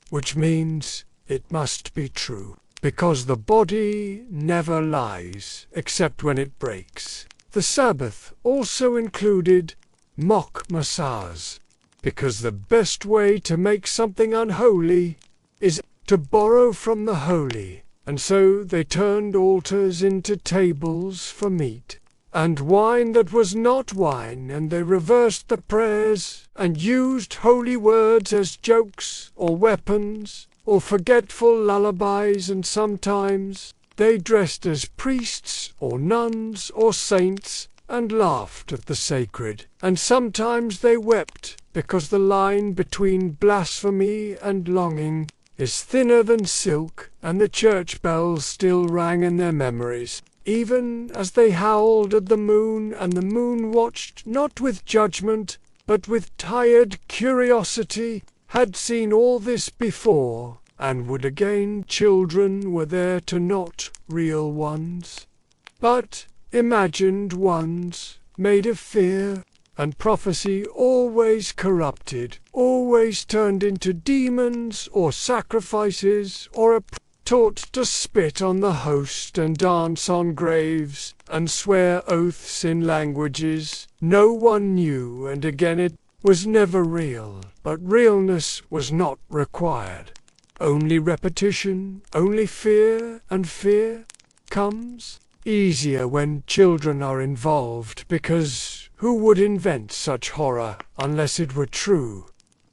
Speaker 1: Which means it must be true, because the body never lies, except when it breaks. The Sabbath also included mock massage, because the best way to make something unholy is to borrow from the holy. And so they turned altars into tables for meat, and wine that was not wine, and they reversed the prayers, and used holy words as jokes, or weapons, or forgetful lullabies, and sometimes they dressed as priests, or nuns, or saints, and laughed at the sacred, and sometimes they wept, because the line between blasphemy and longing is thinner than silk, and the church bells still rang in their memories, even as they howled at the moon, and the moon watched not with judgment, but with tired curiosity, had seen all this before, and would again. Children were there to not real ones, but imagined ones, made of fear, and prophecy always corrupted, always turned into demons or sacrifices, or taught to spit on the host and dance on graves and swear oaths in languages no one knew, and again it was never real, but realness was not required. Only repetition, only fear and fear. comes. Easier when children are involved, because who would invent such horror unless it were true,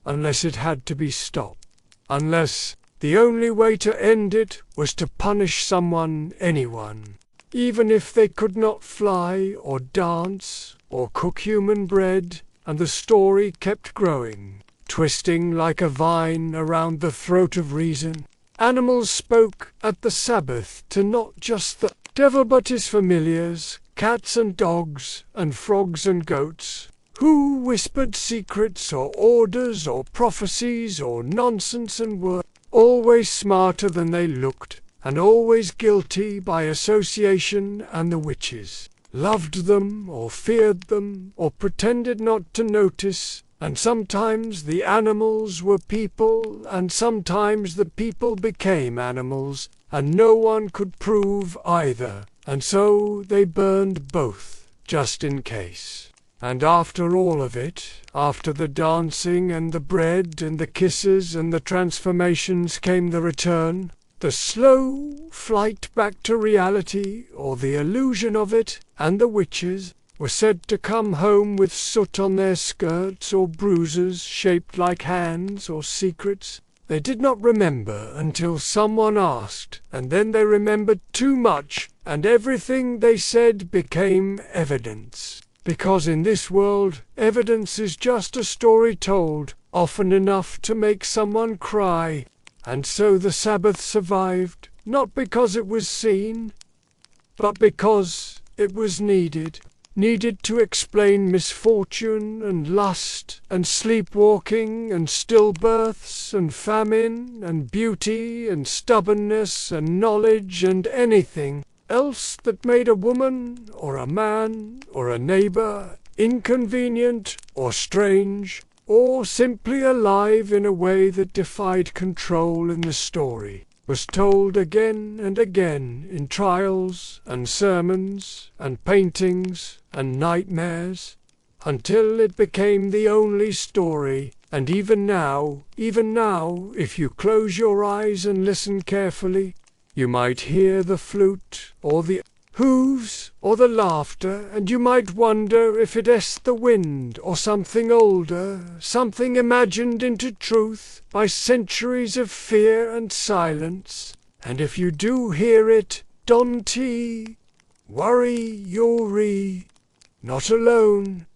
Speaker 1: unless it had to be stopped, unless the only way to end it was to punish someone, anyone, even if they could not fly or dance or cook human bread, and the story kept growing, twisting like a vine around the throat of reason. Animals spoke at the Sabbath to not just the devil but his familiars, cats and dogs and frogs and goats, who whispered secrets or orders or prophecies or nonsense and were always smarter than they looked, and always guilty by association, and the witches loved them or feared them or pretended not to notice, and sometimes the animals were people and sometimes the people became animals, and no one could prove either, and so they burned both, just in case. And after all of it, after the dancing and the bread and the kisses and the transformations, came the return, the slow flight back to reality, or the illusion of it, and the witches were said to come home with soot on their skirts or bruises shaped like hands or secrets they did not remember until someone asked, and then they remembered too much, and everything they said became evidence. Because in this world, evidence is just a story told, often enough to make someone cry. And so the Sabbath survived, not because it was seen, but because it was needed. Needed to explain misfortune and lust and sleepwalking and stillbirths and famine and beauty and stubbornness and knowledge and anything else that made a woman or a man or a neighbor inconvenient or strange or simply alive in a way that defied control in the story, was told again and again in trials and sermons and paintings and nightmares, until it became the only story. And even now, if you close your eyes and listen carefully, you might hear the flute or the hooves or the laughter, and you might wonder if it is the wind or something older, something imagined into truth by centuries of fear and silence. And if you do hear it, don't worry, you're not alone.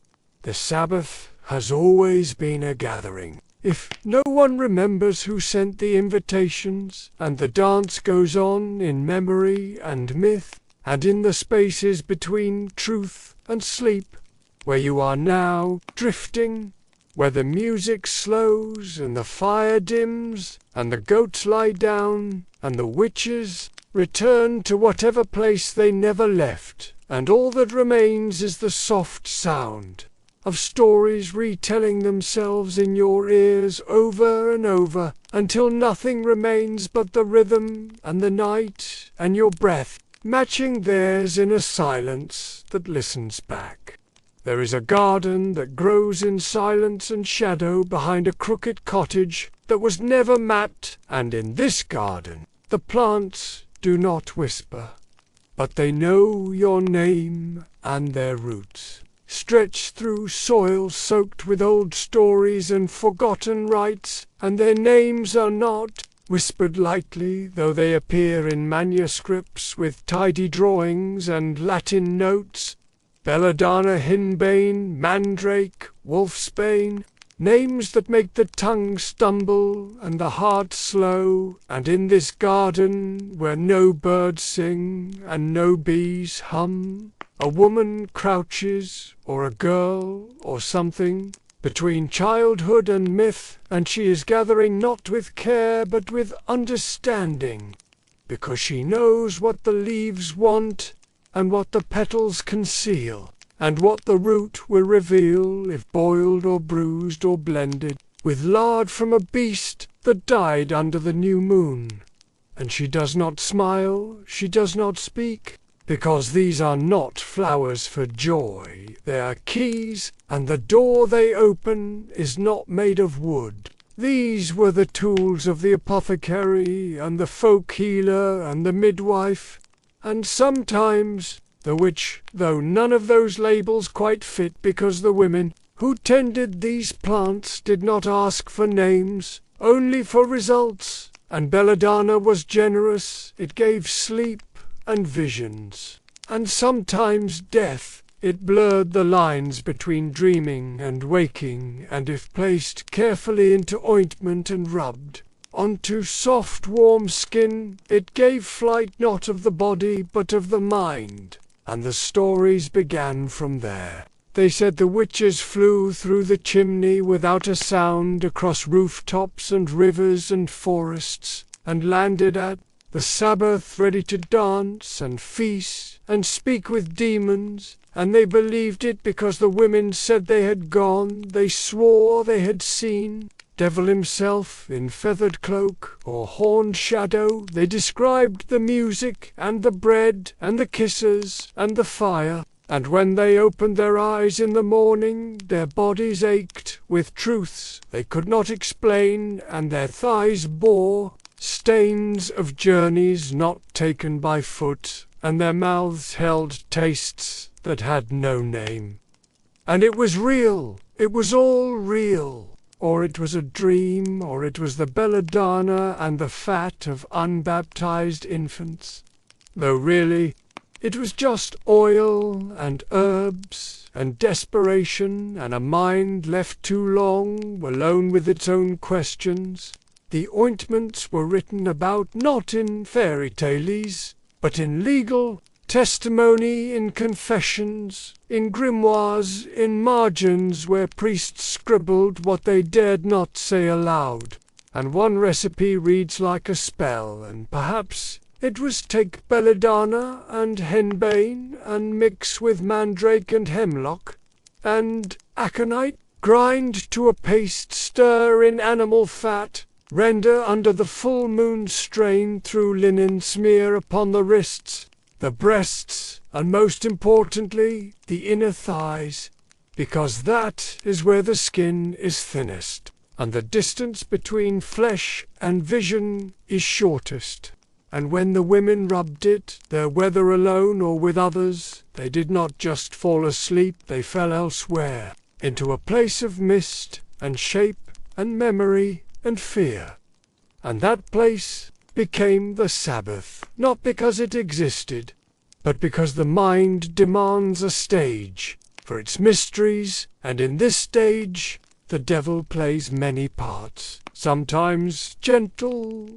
Speaker 1: The Sabbath has always been a gathering. If no one remembers who sent the invitations, and the dance goes on in memory and myth, and in the spaces between truth and sleep, where you are now drifting, where the music slows and the fire dims, and the goats lie down, and the witches return to whatever place they never left, and all that remains is the soft sound of stories retelling themselves in your ears over and over, until nothing remains but the rhythm and the night and your breath, matching theirs in a silence that listens back. There is a garden that grows in silence and shadow behind a crooked cottage that was never mapped, and in this garden the plants do not whisper, but they know your name and their roots, stretched through soil soaked with old stories and forgotten rites, and their names are not whispered lightly, though they appear in manuscripts with tidy drawings and Latin notes. Belladonna, Hinbane, Mandrake, Wolfsbane, names that make the tongue stumble and the heart slow, and in this garden where no birds sing and no bees hum, a woman crouches, or a girl, or something, between childhood and myth, and she is gathering not with care but with understanding, because she knows what the leaves want, and what the petals conceal, and what the root will reveal if boiled or bruised or blended with lard from a beast that died under the new moon. And she does not smile, she does not speak, because these are not flowers for joy, they are keys, and the door they open is not made of wood. These were the tools of the apothecary and the folk healer and the midwife, And sometimes the witch, though none of those labels quite fit because the women who tended these plants did not ask for names, only for results, and belladonna was generous, it gave sleep and visions, and sometimes death. It blurred the lines between dreaming and waking, and if placed carefully into ointment and rubbed onto soft warm skin, it gave flight not of the body but of the mind, and the stories began from there. They said the witches flew through the chimney without a sound across rooftops and rivers and forests, and landed at the Sabbath ready to dance and feast and speak with demons, and they believed it because the women said they had gone, they swore they had seen devil himself in feathered cloak or horned shadow. They described the music and the bread and the kisses and the fire. And when they opened their eyes in the morning, their bodies ached with truths they could not explain, and their thighs bore stains of journeys not taken by foot, and their mouths held tastes that had no name. And it was real, it was all real. Or it was a dream, or it was the belladonna and the fat of unbaptized infants. Though really, it was just oil and herbs and desperation and a mind left too long alone with its own questions. The ointments were written about not in fairy tales, but in legal testimony, in confessions, in grimoires, in margins where priests scribbled what they dared not say aloud. And one recipe reads like a spell, and perhaps it was take belladonna and henbane and mix with mandrake and hemlock and aconite, grind to a paste, stir in animal fat, render under the full moon, strain through linen, smear upon the wrists, the breasts, and most importantly, the inner thighs, because that is where the skin is thinnest, and the distance between flesh and vision is shortest. And when the women rubbed it, whether alone or with others, they did not just fall asleep, they fell elsewhere, into a place of mist and shape and memory and fear. And that place became the Sabbath, not because it existed, but because the mind demands a stage for its mysteries, and in this stage the devil plays many parts, sometimes gentle,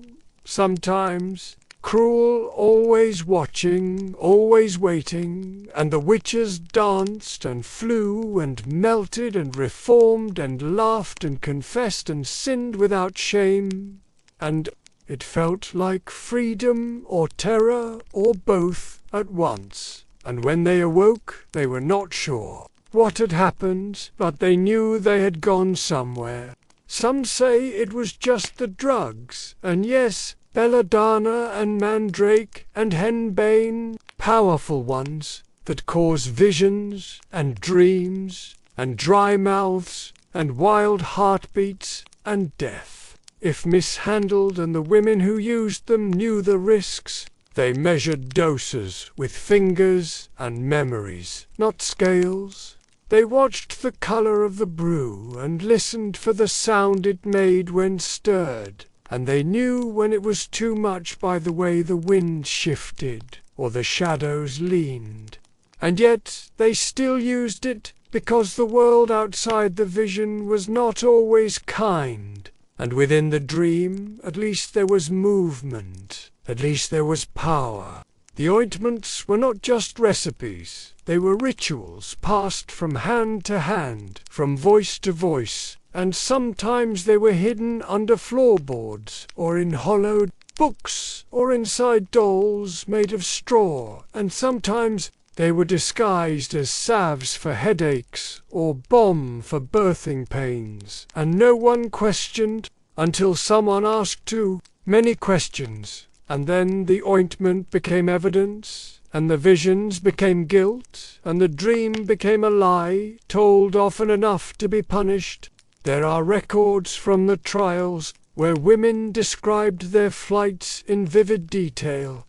Speaker 1: sometimes cruel, always watching, always waiting, and the witches danced and flew and melted and reformed and laughed and confessed and sinned without shame, and it felt like freedom or terror or both at once. And when they awoke, they were not sure what had happened, but they knew they had gone somewhere. Some say it was just the drugs, and yes, belladonna and mandrake and henbane, powerful ones that cause visions and dreams and dry mouths and wild heartbeats and death. If mishandled, and the women who used them knew the risks, they measured doses with fingers and memories, not scales. They watched the color of the brew and listened for the sound it made when stirred, and they knew when it was too much by the way the wind shifted or the shadows leaned. And yet they still used it because the world outside the vision was not always kind. And within the dream, at least there was movement, at least there was power. The ointments were not just recipes, they were rituals passed from hand to hand, from voice to voice, and sometimes they were hidden under floorboards, or in hollowed books, or inside dolls made of straw, and sometimes they were disguised as salves for headaches or balm for birthing pains, and no one questioned until someone asked too many questions, and then the ointment became evidence, and the visions became guilt, and the dream became a lie, told often enough to be punished. There are records from the trials where women described their flights in vivid detail.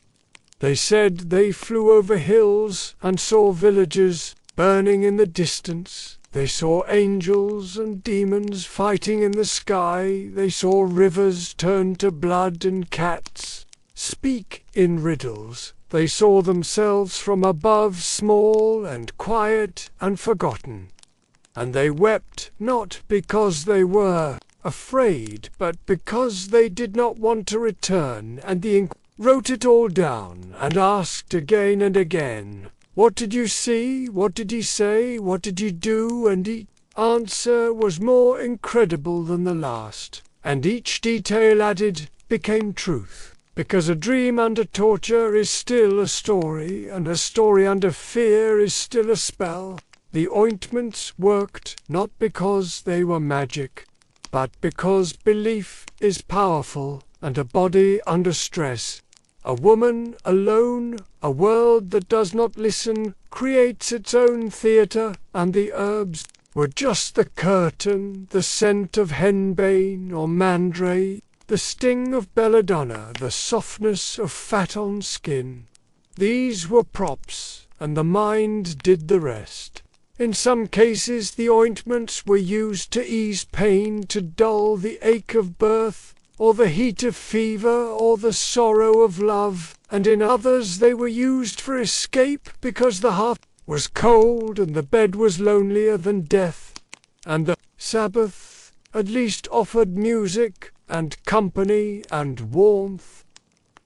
Speaker 1: They said they flew over hills and saw villages burning in the distance. They saw angels and demons fighting in the sky. They saw rivers turn to blood and cats speak in riddles. They saw themselves from above, small and quiet and forgotten. And they wept not because they were afraid, but because they did not want to return. And the wrote it all down and asked again and again, "What did you see? What did he say? What did he do?" And each answer was more incredible than the last, and each detail added became truth. Because a dream under torture is still a story, and a story under fear is still a spell. The ointments worked not because they were magic, but because belief is powerful, and a body under stress, a woman alone, a world that does not listen, creates its own theatre, and the herbs were just the curtain, the scent of henbane or mandrake, the sting of belladonna, the softness of fat on skin. These were props, and the mind did the rest. In some cases the ointments were used to ease pain, to dull the ache of birth, or the heat of fever, or the sorrow of love, and in others they were used for escape because the heart was cold and the bed was lonelier than death, and the Sabbath at least offered music and company and warmth,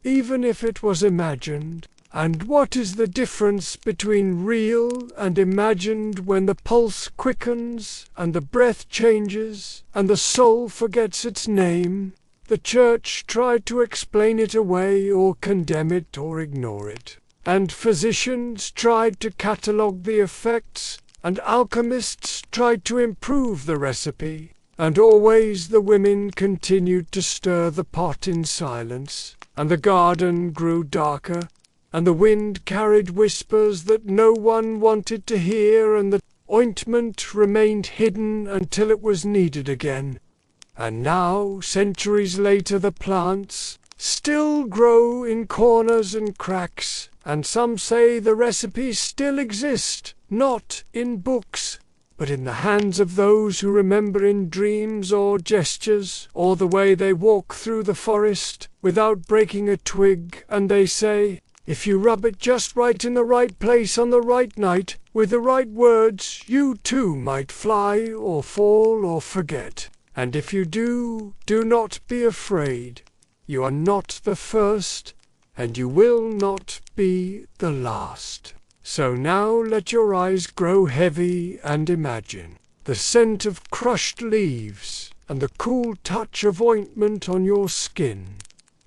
Speaker 1: even if it was imagined. And what is the difference between real and imagined when the pulse quickens and the breath changes and the soul forgets its name? The Church tried to explain it away or condemn it or ignore it, and physicians tried to catalogue the effects, and alchemists tried to improve the recipe, and always the women continued to stir the pot in silence, and the garden grew darker, and the wind carried whispers that no one wanted to hear, and the ointment remained hidden until it was needed again. And now, centuries later, the plants still grow in corners and cracks, and some say the recipes still exist, not in books, but in the hands of those who remember in dreams or gestures, or the way they walk through the forest without breaking a twig, and they say, "If you rub it just right in the right place on the right night, with the right words, you too might fly or fall or forget. And if you do, do not be afraid. You are not the first, and you will not be the last." So now let your eyes grow heavy and imagine the scent of crushed leaves, and the cool touch of ointment on your skin,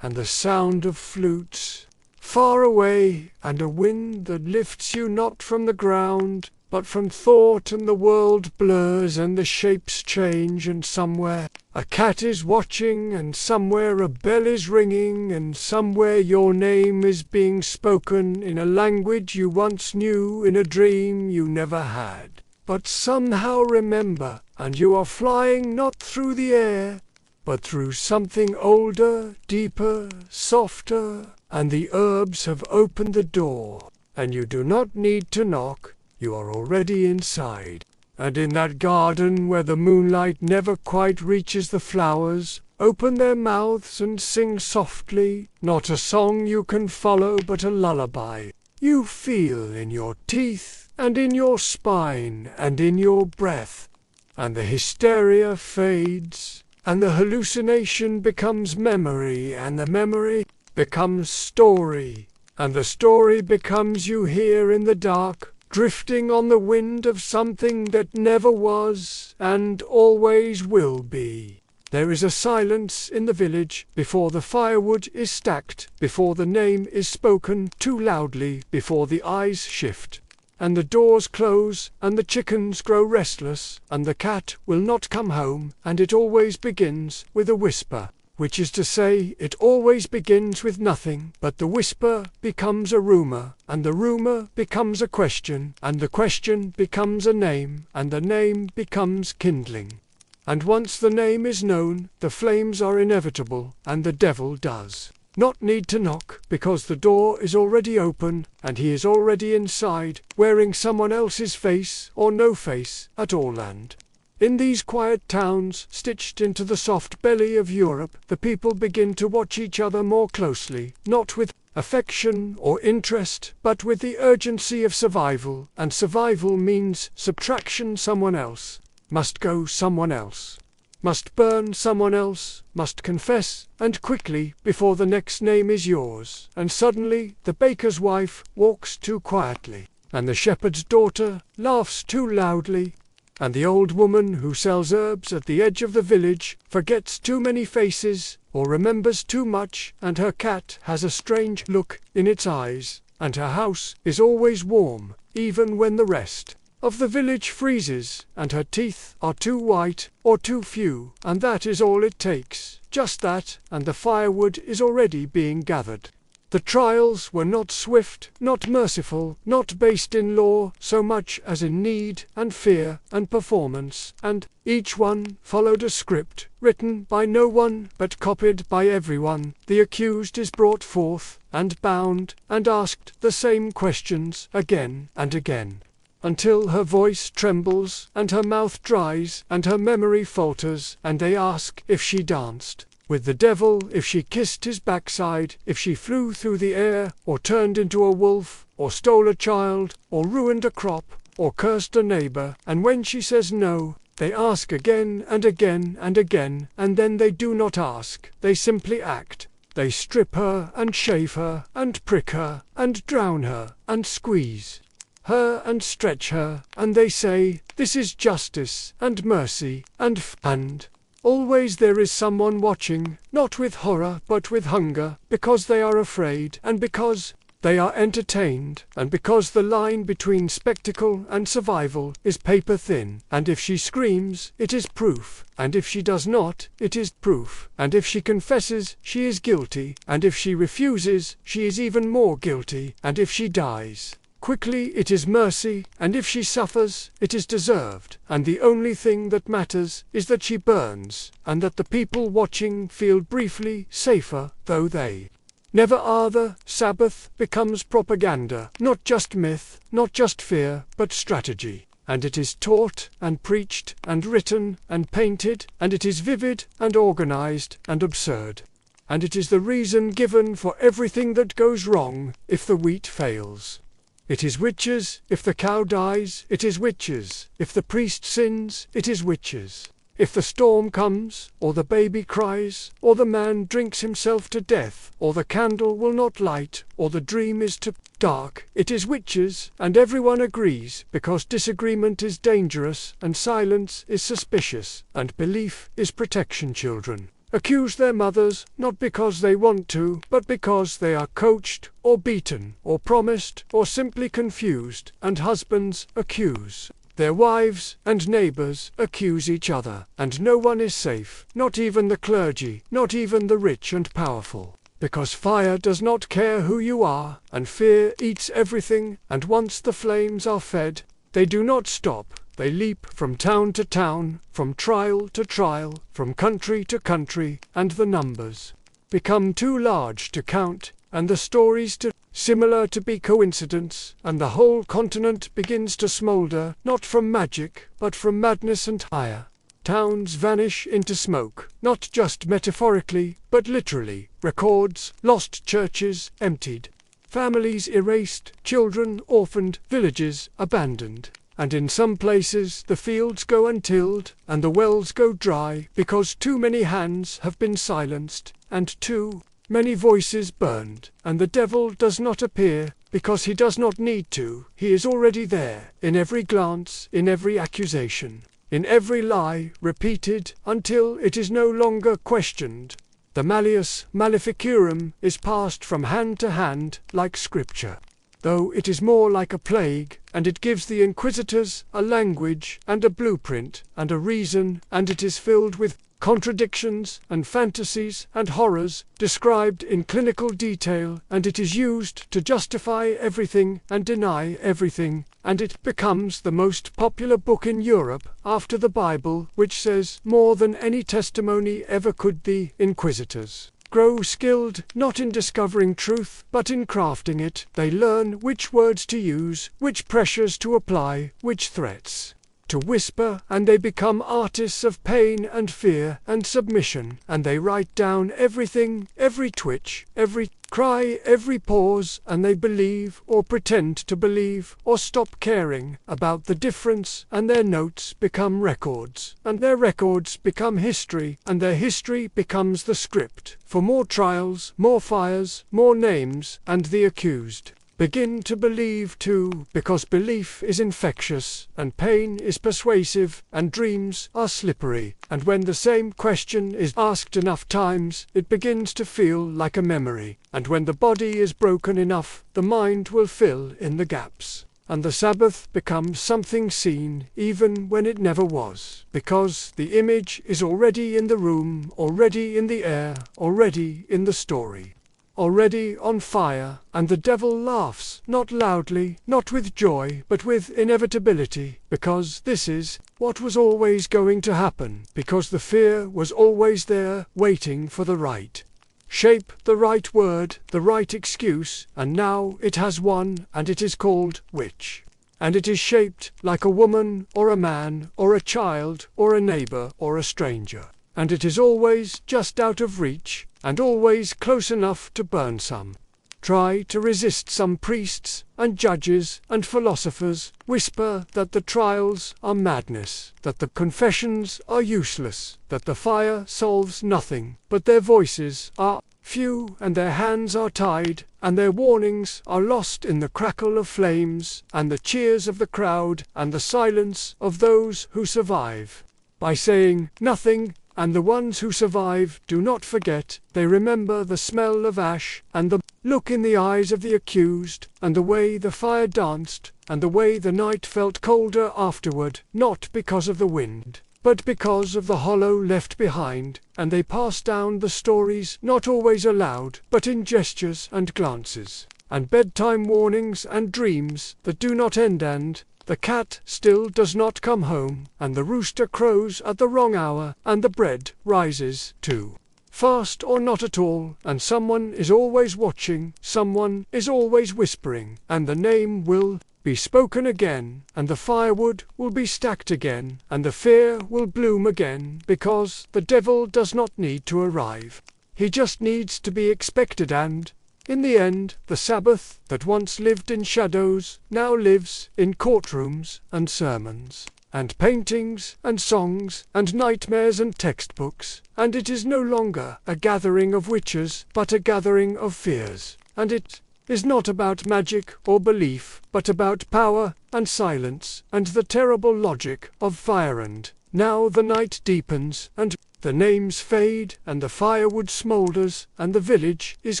Speaker 1: and the sound of flutes far away, and a wind that lifts you not from the ground, but from thought, and the world blurs, and the shapes change, and somewhere a cat is watching, and somewhere a bell is ringing, and somewhere your name is being spoken in a language you once knew, in a dream you never had, but somehow remember, and you are flying not through the air, but through something older, deeper, softer, and the herbs have opened the door, and you do not need to knock. You are already inside, and in that garden where the moonlight never quite reaches the flowers, open their mouths and sing softly, not a song you can follow but a lullaby you feel in your teeth and in your spine and in your breath, and the hysteria fades, and the hallucination becomes memory, and the memory becomes story, and the story becomes you here in the dark, drifting on the wind of something that never was and always will be. There is a silence in the village before the firewood is stacked, before the name is spoken too loudly, before the eyes shift, and the doors close, and the chickens grow restless, and the cat will not come home, and it always begins with a whisper. Which is to say, it always begins with nothing, but the whisper becomes a rumour, and the rumour becomes a question, and the question becomes a name, and the name becomes kindling. And once the name is known, the flames are inevitable, and the devil does not need to knock, because the door is already open, and he is already inside, wearing someone else's face or no face at all. And in these quiet towns, stitched into the soft belly of Europe, the people begin to watch each other more closely, not with affection or interest, but with the urgency of survival, and survival means subtraction. Someone else must go, someone else must burn, someone else must confess, and quickly, before the next name is yours. And suddenly the baker's wife walks too quietly, and the shepherd's daughter laughs too loudly, and the old woman who sells herbs at the edge of the village forgets too many faces or remembers too much, and her cat has a strange look in its eyes, and her house is always warm, even when the rest of the village freezes, and her teeth are too white or too few, and that is all it takes, just that, and the firewood is already being gathered. The trials were not swift, not merciful, not based in law so much as in need and fear and performance, and each one followed a script, written by no one but copied by everyone. The accused is brought forth, and bound, and asked the same questions again and again, until her voice trembles, and her mouth dries, and her memory falters, and they ask if she danced with the devil, if she kissed his backside, if she flew through the air, or turned into a wolf, or stole a child, or ruined a crop, or cursed a neighbor, and when she says no, they ask again and again and again, and then they do not ask, they simply act. They strip her, and shave her, and prick her, and drown her, and squeeze her, and stretch her, and they say, this is justice, and mercy, and always there is someone watching, not with horror but with hunger, because they are afraid, and because they are entertained, and because the line between spectacle and survival is paper thin, and if she screams, it is proof, and if she does not, it is proof, and if she confesses, she is guilty, and if she refuses, she is even more guilty, and if she dies quickly, it is mercy, and if she suffers, it is deserved, and the only thing that matters is that she burns, and that the people watching feel briefly safer, though they never are. The Sabbath becomes propaganda, not just myth, not just fear, but strategy, and it is taught and preached and written and painted, and it is vivid and organized and absurd, and it is the reason given for everything that goes wrong if the wheat fails. It is witches. If the cow dies, it is witches. If the priest sins, it is witches. If the storm comes, or the baby cries, or the man drinks himself to death, or the candle will not light, or the dream is too dark, it is witches, and everyone agrees, because disagreement is dangerous, and silence is suspicious, and belief is protection. Children accuse their mothers, not because they want to, but because they are coached, or beaten, or promised, or simply confused, and husbands accuse their wives, and neighbors accuse each other, and no one is safe, not even the clergy, not even the rich and powerful, because fire does not care who you are, and fear eats everything, and once the flames are fed, they do not stop. They leap from town to town, from trial to trial, from country to country, and the numbers become too large to count, and the stories too similar to be coincidence, and the whole continent begins to smolder, not from magic, but from madness, and higher towns vanish into smoke, not just metaphorically, but literally, records lost, churches emptied, families erased, children orphaned, villages abandoned. And in some places the fields go untilled, and the wells go dry, because too many hands have been silenced, and too many voices burned, and the devil does not appear, because he does not need to. He is already there, in every glance, in every accusation, in every lie repeated, until it is no longer questioned. The malleus maleficarum is passed from hand to hand, like scripture, though it is more like a plague, and it gives the inquisitors a language and a blueprint and a reason, and it is filled with contradictions and fantasies and horrors described in clinical detail, and it is used to justify everything and deny everything, and it becomes the most popular book in Europe after the Bible, which says more than any testimony ever could. The inquisitors grow skilled not in discovering truth, but in crafting it. They learn which words to use, which pressures to apply, which threats to whisper, and they become artists of pain and fear and submission, and they write down everything, every twitch, every cry, every pause, and they believe or pretend to believe or stop caring about the difference, and their notes become records, and their records become history, and their history becomes the script for more trials, more fires, more names, and the accused begin to believe too, because belief is infectious, and pain is persuasive, and dreams are slippery, and when the same question is asked enough times, it begins to feel like a memory, and when the body is broken enough, the mind will fill in the gaps. And the Sabbath becomes something seen even when it never was, because the image is already in the room, already in the air, already in the story, already on fire, and the devil laughs, not loudly, not with joy, but with inevitability, because this is what was always going to happen, because the fear was always there, waiting for the right shape, the right word, the right excuse, and now it has one, and it is called witch. And it is shaped like a woman, or a man, or a child, or a neighbor, or a stranger. And it is always just out of reach, and always close enough to burn some. Try to resist some priests, and judges, and philosophers, whisper that the trials are madness, that the confessions are useless, that the fire solves nothing, but their voices are few, and their hands are tied, and their warnings are lost in the crackle of flames, and the cheers of the crowd, and the silence of those who survive. By saying nothing, and the ones who survive do not forget, they remember the smell of ash, and the look in the eyes of the accused, and the way the fire danced, and the way the night felt colder afterward, not because of the wind, but because of the hollow left behind, and they pass down the stories not always aloud, but in gestures and glances, and bedtime warnings and dreams that do not end, and the cat still does not come home, and the rooster crows at the wrong hour, and the bread rises too fast or not at all, and someone is always watching, someone is always whispering, and the name will be spoken again, and the firewood will be stacked again, and the fear will bloom again, because the devil does not need to arrive. He just needs to be expected, and in the end, the Sabbath that once lived in shadows now lives in courtrooms and sermons, and paintings and songs and nightmares and textbooks, and it is no longer a gathering of witches, but a gathering of fears, and it is not about magic or belief, but about power and silence and the terrible logic of fire. And now the night deepens, and the names fade, and the firewood smoulders, and the village is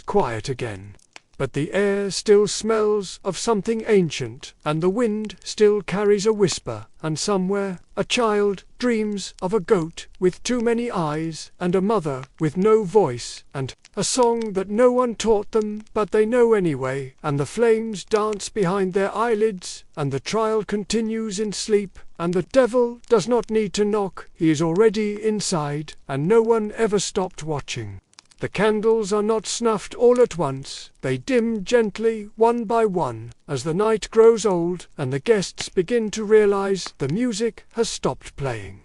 Speaker 1: quiet again. But the air still smells of something ancient, and the wind still carries a whisper, and somewhere a child dreams of a goat with too many eyes, and a mother with no voice, and a song that no one taught them, but they know anyway, and the flames dance behind their eyelids, and the trial continues in sleep, and the devil does not need to knock, he is already inside, and no one ever stopped watching. The candles are not snuffed all at once, they dim gently, one by one, as the night grows old, and the guests begin to realize the music has stopped playing.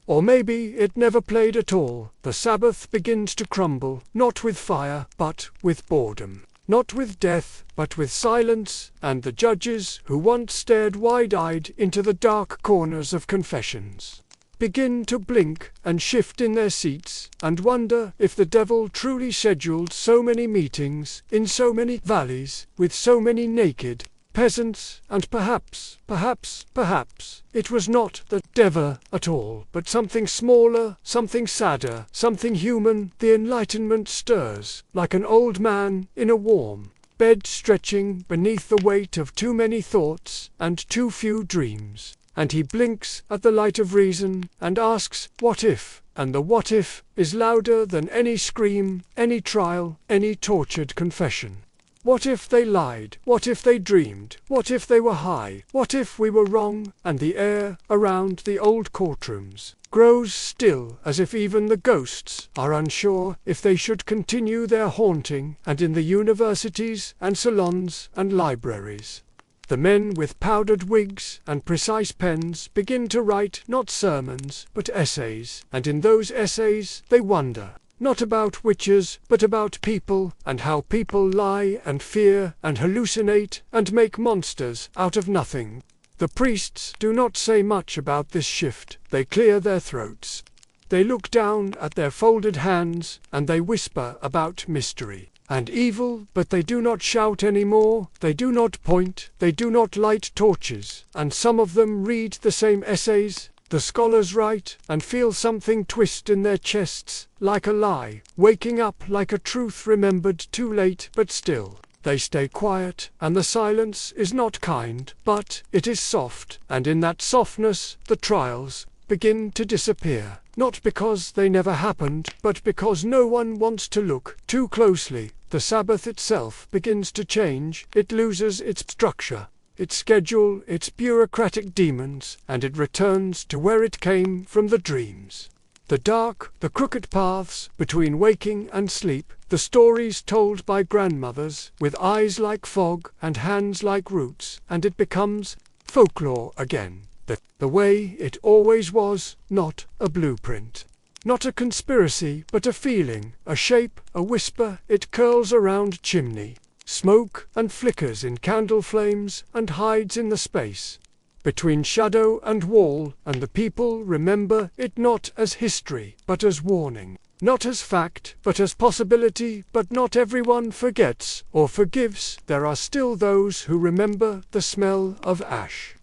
Speaker 1: Or maybe it never played at all. The Sabbath begins to crumble, not with fire, but with boredom. Not with death, but with silence, and the judges, who once stared wide-eyed into the dark corners of confessions, begin to blink and shift in their seats, and wonder if the devil truly scheduled so many meetings, in so many valleys, with so many naked peasants, and perhaps, it was not the devil at all, but something smaller, something sadder, something human. The enlightenment stirs, like an old man in a warm bed stretching beneath the weight of too many thoughts and too few dreams. And he blinks at the light of reason, and asks, what if? And the what if is louder than any scream, any trial, any tortured confession. What if they lied? What if they dreamed? What if they were high? What if we were wrong? And the air around the old courtrooms grows still, as if even the ghosts are unsure if they should continue their haunting, and in the universities and salons and libraries, the men with powdered wigs and precise pens begin to write not sermons but essays, and in those essays they wonder, not about witches, but about people, and how people lie and fear and hallucinate and make monsters out of nothing. The priests do not say much about this shift. They clear their throats. They look down at their folded hands, and they whisper about mystery and evil, but they do not shout any more. They do not point. They do not light torches, and some of them read the same essays the scholars write, and feel something twist in their chests, like a lie, waking up like a truth remembered too late, but still they stay quiet, and the silence is not kind, but it is soft, and in that softness the trials begin to disappear, not because they never happened, but because no one wants to look too closely. The Sabbath itself begins to change. It loses its structure, its schedule, its bureaucratic demons, and it returns to where it came from, the dreams. The dark, the crooked paths between waking and sleep, the stories told by grandmothers, with eyes like fog and hands like roots, and it becomes folklore again, the way it always was, not a blueprint. Not a conspiracy, but a feeling, a shape, a whisper. It curls around chimney, smoke, and flickers in candle flames, and hides in the space between shadow and wall, and the people remember it not as history, but as warning, not as fact, but as possibility. But not everyone forgets or forgives. There are still those who remember the smell of ash,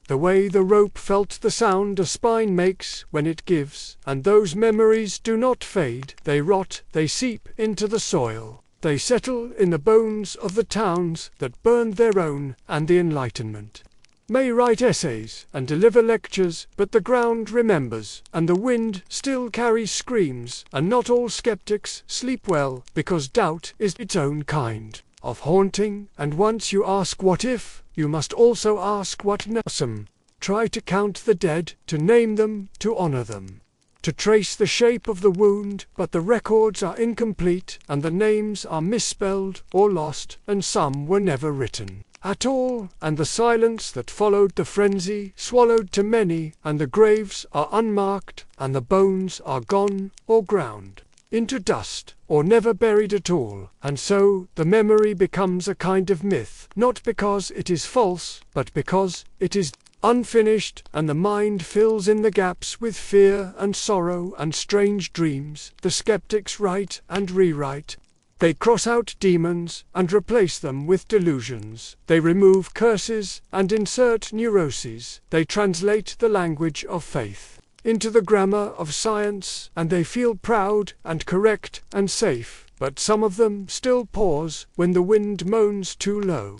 Speaker 1: the way the rope felt, the sound a spine makes when it gives, and those memories do not fade. They rot, they seep into the soil. They settle in the bones of the towns that burned their own, and the Enlightenment may write essays and deliver lectures, but the ground remembers, and the wind still carries screams, and not all skeptics sleep well, because doubt is its own kind of haunting. And once you ask what if, you must also ask what nasum. Try to count the dead, to name them, to honor them, to trace the shape of the wound, but the records are incomplete, and the names are misspelled or lost, and some were never written at all, and the silence that followed the frenzy swallowed too many, and the graves are unmarked, and the bones are gone or ground into dust, or never buried at all, and so the memory becomes a kind of myth, not because it is false, but because it is unfinished, and the mind fills in the gaps with fear and sorrow and strange dreams. The skeptics write and rewrite. They cross out demons and replace them with delusions. They remove curses and insert neuroses. They translate the language of faith into the grammar of science, and they feel proud and correct and safe. But some of them still pause when the wind moans too low,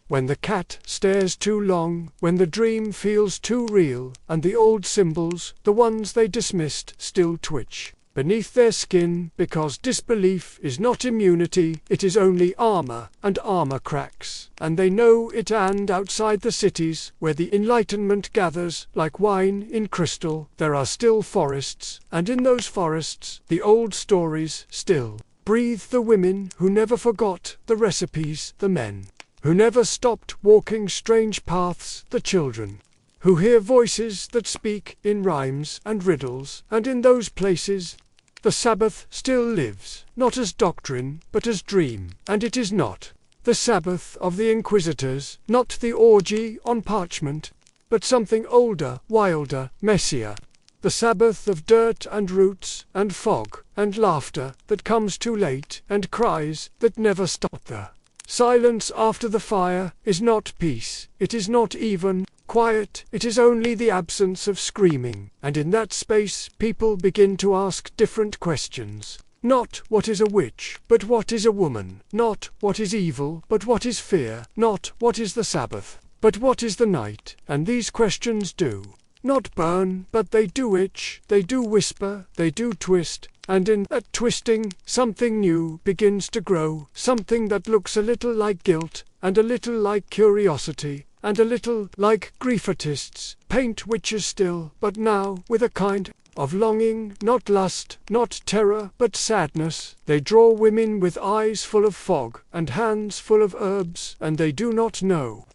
Speaker 1: when the cat stares too long, when the dream feels too real, and the old symbols, the ones they dismissed, still twitch beneath their skin, because disbelief is not immunity, it is only armor, and armor cracks, and they know it. And outside the cities, where the Enlightenment gathers like wine in crystal, there are still forests, and in those forests the old stories still breathe. The women who never forgot the recipes, the men who never stopped walking strange paths, the children who hear voices that speak in rhymes and riddles, and in those places the Sabbath still lives, not as doctrine, but as dream. And it is not the Sabbath of the inquisitors, not the orgy on parchment, but something older, wilder, messier. The Sabbath of dirt and roots and fog and laughter that comes too late, and cries that never stop. The silence after the fire is not peace, it is not even quiet, it is only the absence of screaming, and in that space people begin to ask different questions. Not what is a witch, but what is a woman. Not what is evil, but what is fear. Not what is the Sabbath, but what is the night. And these questions do not burn, but they do itch, they do whisper, they do twist, and in that twisting, something new begins to grow, something that looks a little like guilt, and a little like curiosity, and a little like grief. Artists paint witches still, but now with a kind of longing, not lust, not terror, but sadness. They draw women with eyes full of fog, and hands full of herbs, and they do not know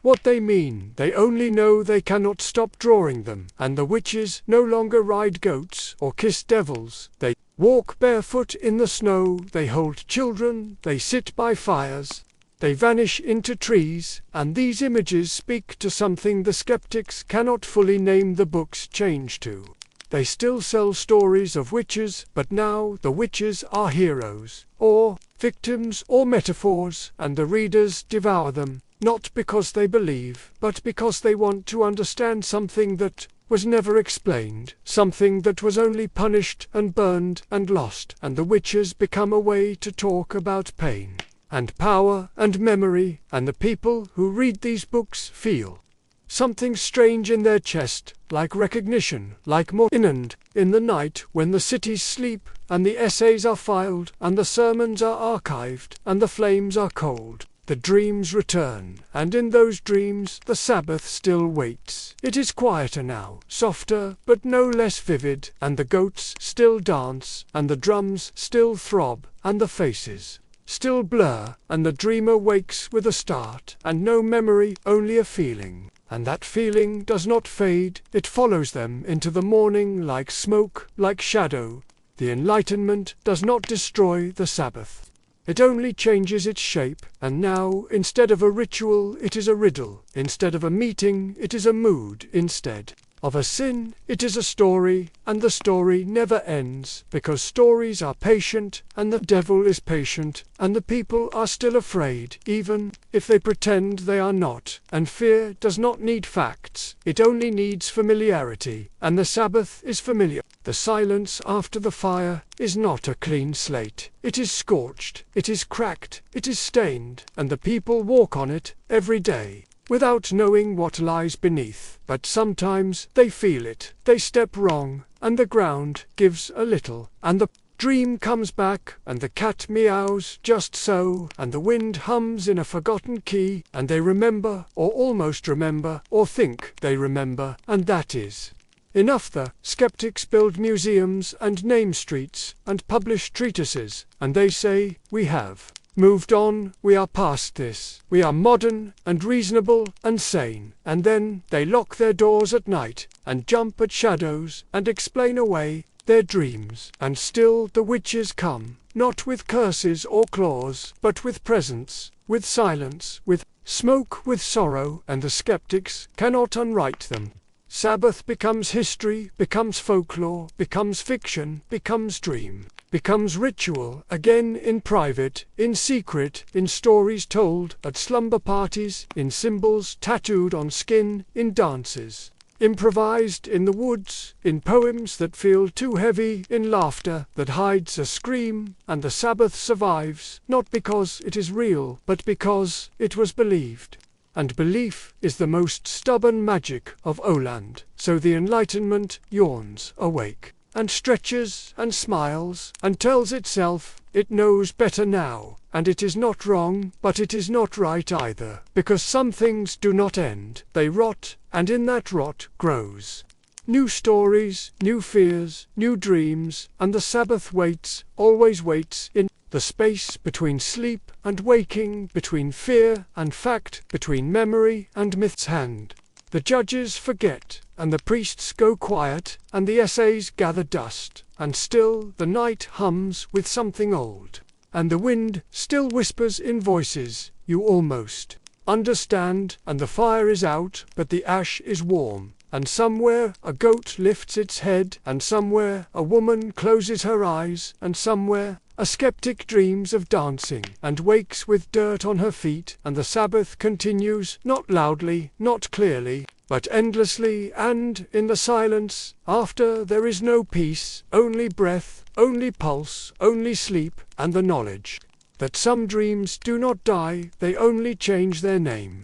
Speaker 1: what they mean. They only know they cannot stop drawing them. And the witches no longer ride goats or kiss devils. They walk barefoot in the snow, they hold children, they sit by fires, they vanish into trees, and these images speak to something the skeptics cannot fully name. The books change too. They still sell stories of witches, but now the witches are heroes, or victims, or metaphors, and the readers devour them, not because they believe, but because they want to understand something that was never explained, something that was only punished and burned and lost. And the witches become a way to talk about pain and power and memory, and the people who read these books feel something strange in their chest, like recognition, like more inland, in the night when the cities sleep, and the essays are filed, and the sermons are archived, and the flames are cold. The dreams return, and in those dreams the Sabbath still waits. It is quieter now, softer, but no less vivid, and the goats still dance, and the drums still throb, and the faces still blur, and the dreamer wakes with a start, and no memory, only a feeling. And that feeling does not fade, it follows them into the morning like smoke, like shadow. The enlightenment does not destroy the Sabbath. It only changes its shape, and now, instead of a ritual, it is a riddle. Instead of a meeting, it is a mood. Instead of a sin, it is a story, and the story never ends, because stories are patient, and the devil is patient, and the people are still afraid, even if they pretend they are not. And fear does not need facts, it only needs familiarity, and the Sabbath is familiar. The silence after the fire is not a clean slate. It is scorched, it is cracked, it is stained, and the people walk on it every day, without knowing what lies beneath. But sometimes they feel it, they step wrong, and the ground gives a little, and the dream comes back, and the cat meows just so, and the wind hums in a forgotten key, and they remember, or almost remember, or think they remember, and that is enough. The skeptics build museums and name streets and publish treatises, and they say, we have moved on, we are past this, we are modern and reasonable and sane. And then they lock their doors at night and jump at shadows and explain away their dreams. And still the witches come, not with curses or claws, but with presence, with silence, with smoke, with sorrow, and the skeptics cannot unwrite them. Sabbath becomes history, becomes folklore, becomes fiction, becomes dream, becomes ritual, again in private, in secret, in stories told at slumber parties, in symbols tattooed on skin, in dances improvised in the woods, in poems that feel too heavy, in laughter that hides a scream. And the Sabbath survives, not because it is real, but because it was believed. And belief is the most stubborn magic of Oland. So the Enlightenment yawns awake, and stretches, and smiles, and tells itself it knows better now. And it is not wrong, but it is not right either, because some things do not end, they rot, and in that rot grows new stories, new fears, new dreams. And the Sabbath waits, always waits, in the space between sleep and waking, between fear and fact, between memory and myth's hand. The judges forget, and the priests go quiet, and the essays gather dust, and still the night hums with something old, and the wind still whispers in voices you almost understand, and the fire is out, but the ash is warm, and somewhere a goat lifts its head, and somewhere a woman closes her eyes, and somewhere a skeptic dreams of dancing, and wakes with dirt on her feet. And the Sabbath continues, not loudly, not clearly, but endlessly, and in the silence after there is no peace, only breath, only pulse, only sleep, and the knowledge that some dreams do not die, they only change their name.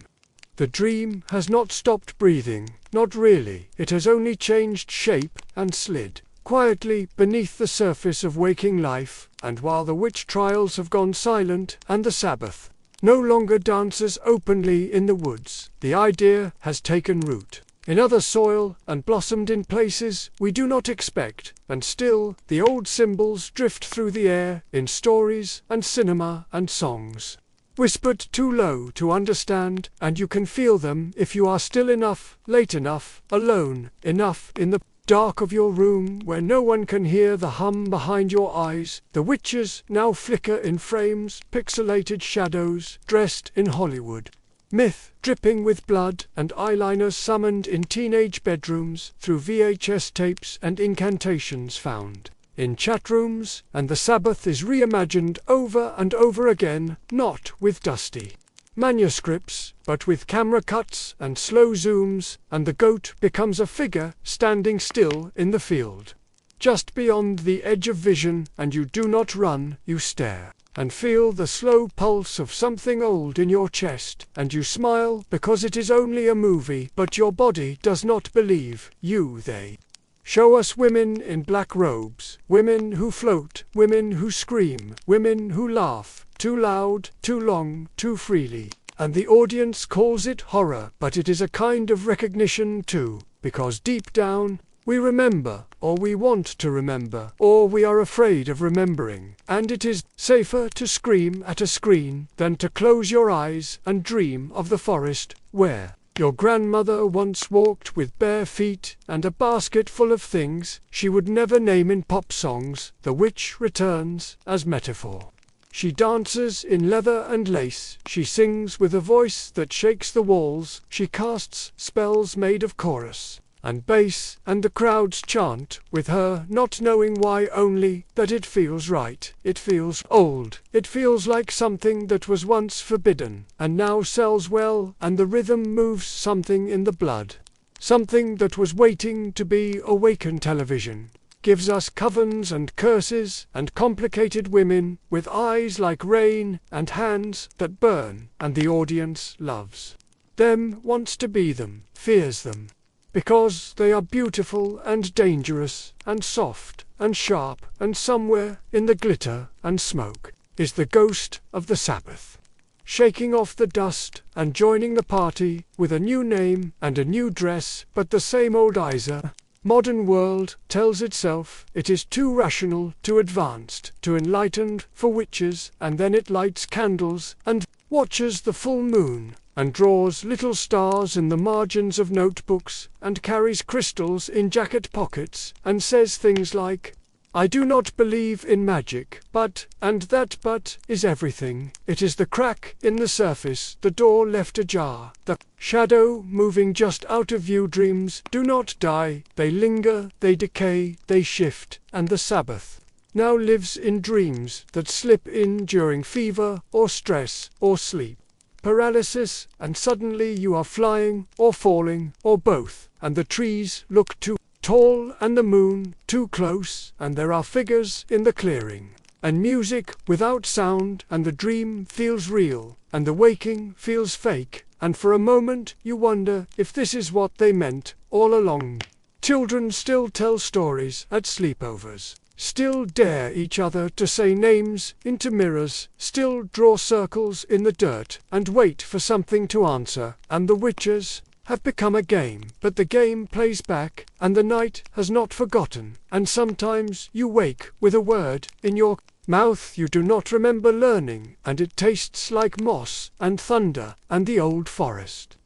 Speaker 1: The dream has not stopped breathing, not really, it has only changed shape and slid quietly beneath the surface of waking life, and while the witch trials have gone silent and the Sabbath no longer dances openly in the woods, the idea has taken root in other soil and blossomed in places we do not expect, and still the old symbols drift through the air in stories and cinema and songs, whispered too low to understand, and you can feel them if you are still enough, late enough, alone enough in the dark of your room where no one can hear the hum behind your eyes. The witches now flicker in frames, pixelated shadows, dressed in Hollywood myth, dripping with blood, and eyeliner summoned in teenage bedrooms through VHS tapes and incantations found in chat rooms, and the Sabbath is reimagined over and over again, not with dusty manuscripts, but with camera cuts and slow zooms, and the goat becomes a figure standing still in the field, just beyond the edge of vision, and you do not run, you stare, and feel the slow pulse of something old in your chest, and you smile because it is only a movie, but your body does not believe you. They show us women in black robes, women who float, women who scream, women who laugh, too loud, too long, too freely, and the audience calls it horror, but it is a kind of recognition too, because deep down, we remember, or we want to remember, or we are afraid of remembering, and it is safer to scream at a screen than to close your eyes and dream of the forest where your grandmother once walked with bare feet and a basket full of things she would never name in pop songs. The witch returns as metaphor. She dances in leather and lace, she sings with a voice that shakes the walls, she casts spells made of chorus and bass, and the crowds chant with her, not knowing why, only that it feels right, it feels old, it feels like something that was once forbidden, and now sells well, and the rhythm moves something in the blood, something that was waiting to be awakened. Television gives us covens and curses, and complicated women, with eyes like rain, and hands that burn, and the audience loves them, wants to be them, fears them, because they are beautiful and dangerous and soft and sharp, and somewhere in the glitter and smoke is the ghost of the Sabbath, shaking off the dust and joining the party with a new name and a new dress, but the same old Isa. Modern world tells itself it is too rational, too advanced, too enlightened for witches, and then it lights candles and watches the full moon, and draws little stars in the margins of notebooks, and carries crystals in jacket pockets, and says things like, "I do not believe in magic, but," and that "but" is everything. It is the crack in the surface, the door left ajar, the shadow moving just out of view. Dreams do not die, they linger, they decay, they shift, and the Sabbath now lives in dreams that slip in during fever or stress or sleep paralysis, and suddenly you are flying or falling or both, and the trees look too tall and the moon too close, and there are figures in the clearing, and music without sound, and the dream feels real, and the waking feels fake, and for a moment you wonder if this is what they meant all along. Children still tell stories at sleepovers, still dare each other to say names into mirrors, still draw circles in the dirt and wait for something to answer, and the witches have become a game, but the game plays back, and the night has not forgotten, and sometimes you wake with a word in your mouth you do not remember learning, and it tastes like moss and thunder and the old forest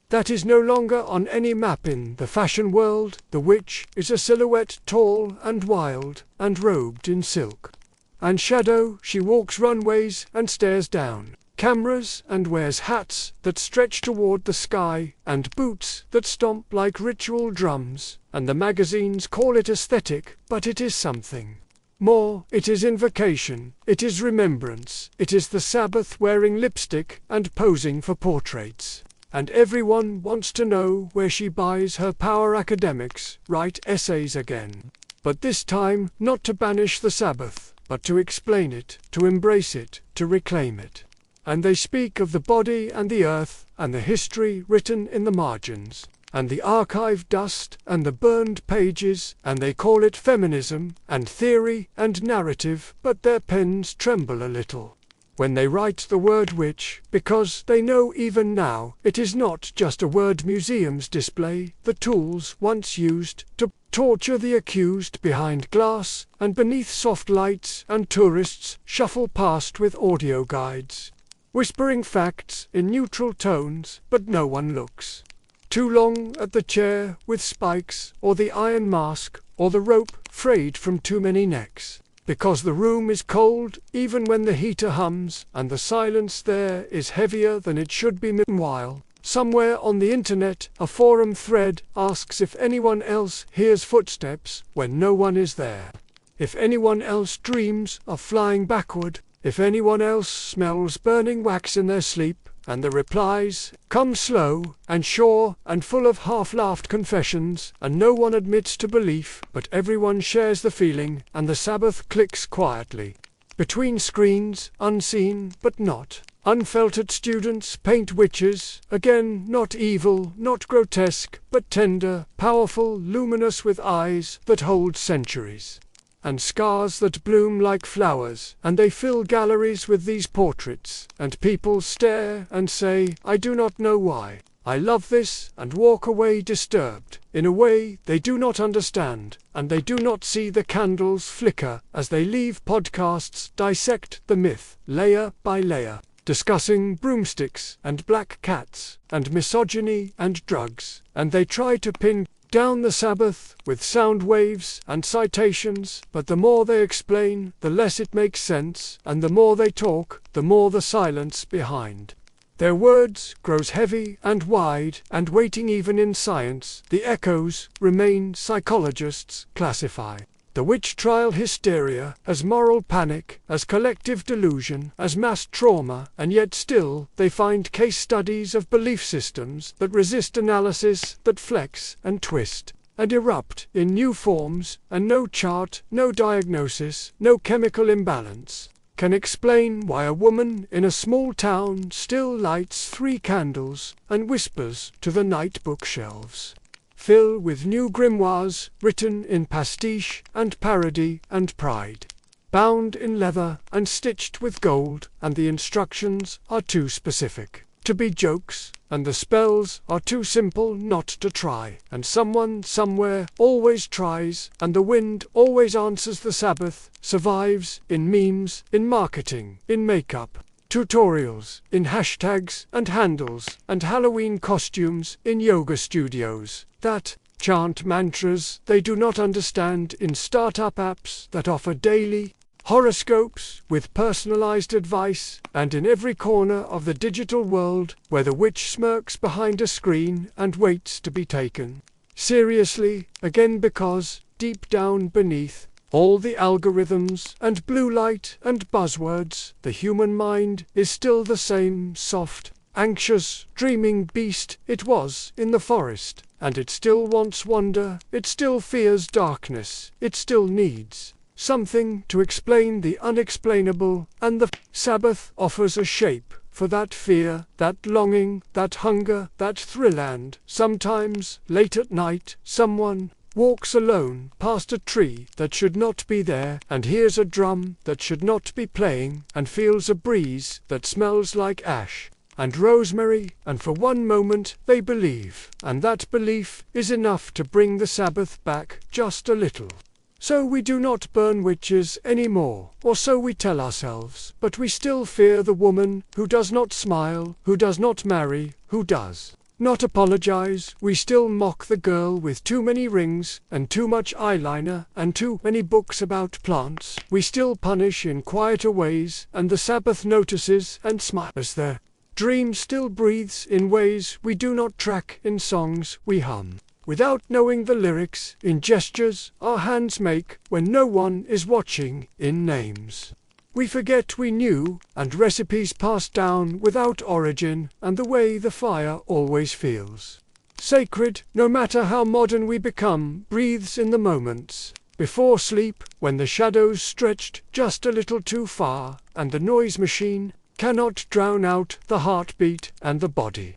Speaker 1: that is no longer on any map in the fashion world. The witch is a silhouette, tall and wild, and robed in silk and shadow. She walks runways and stares down cameras, and wears hats that stretch toward the sky, and boots that stomp like ritual drums, and the magazines call it aesthetic, but it is something more. It is invocation, it is remembrance, it is the Sabbath wearing lipstick and posing for portraits. And everyone wants to know where she buys her power. Academics write essays again, but this time not to banish the Sabbath, but to explain it, to embrace it, to reclaim it. And they speak of the body and the earth, and the history written in the margins, and the archive dust, and the burned pages, and they call it feminism, and theory, and narrative, but their pens tremble a little when they write the word witch, because they know even now it is not just a word museums display the tools once used to torture the accused behind glass and beneath soft lights, and tourists shuffle past with audio guides, whispering facts in neutral tones, but no one looks. Too long at the chair with spikes, or the iron mask, or the rope frayed from too many necks. Because the room is cold, even when the heater hums, and the silence there is heavier than it should be. Meanwhile, somewhere on the internet, a forum thread asks if anyone else hears footsteps when no one is there. If anyone else dreams of flying backward, if anyone else smells burning wax in their sleep, and the replies come slow and sure and full of half-laughed confessions, and no one admits to belief, but everyone shares the feeling, and the Sabbath clicks quietly. Between screens, unseen but not. Unfiltered students paint witches, again not evil, not grotesque, but tender, powerful, luminous, with eyes that hold centuries, and scars that bloom like flowers, and they fill galleries with these portraits, and people stare and say, I do not know why. I love this, and walk away disturbed, in a way they do not understand, and they do not see the candles flicker as they leave. Podcasts dissect the myth, layer by layer, discussing broomsticks and black cats, and misogyny and drugs, and they try to pin down the Sabbath with sound waves and citations, but the more they explain, the less it makes sense, and the more they talk, the more the silence behind their words grows heavy and wide and waiting. Even in science, the echoes remain. Psychologists classify the witch trial hysteria as moral panic, as collective delusion, as mass trauma, and yet still they find case studies of belief systems that resist analysis, that flex and twist and erupt in new forms, and no chart, no diagnosis, no chemical imbalance can explain why a woman in a small town still lights 3 candles and whispers to the night bookshelves fill with new grimoires written in pastiche and parody and pride, bound in leather and stitched with gold, and the instructions are too specific to be jokes, and the spells are too simple not to try, and someone somewhere always tries, and the wind always answers. The Sabbath survives in memes, in marketing, in makeup, tutorials, in hashtags and handles, and Halloween costumes in yoga studios that chant mantras they do not understand, in startup apps that offer daily horoscopes with personalized advice, and in every corner of the digital world where the witch smirks behind a screen and waits to be taken seriously again, because deep down beneath all the algorithms and blue light and buzzwords, the human mind is still the same soft, anxious, dreaming beast it was in the forest, and it still wants wonder, it still fears darkness, it still needs something to explain the unexplainable, and the Sabbath offers a shape for that fear, that longing, that hunger, that thrill. And sometimes, late at night, someone walks alone past a tree that should not be there, and hears a drum that should not be playing, and feels a breeze that smells like ash and rosemary, and for one moment they believe, and that belief is enough to bring the Sabbath back just a little. So we do not burn witches anymore, or so we tell ourselves, but we still fear the woman who does not smile, who does not marry, who does not apologize. We still mock the girl with too many rings, and too much eyeliner, and too many books about plants. We still punish in quieter ways, and the Sabbath notices and smiles. Their dream still breathes in ways we do not track, in songs we hum without knowing the lyrics, in gestures our hands make when no one is watching, in names we forget we knew, and recipes passed down without origin, and the way the fire always feels sacred, no matter how modern we become, breathes in the moments before sleep, when the shadows stretched just a little too far, and the noise machine cannot drown out the heartbeat and the body.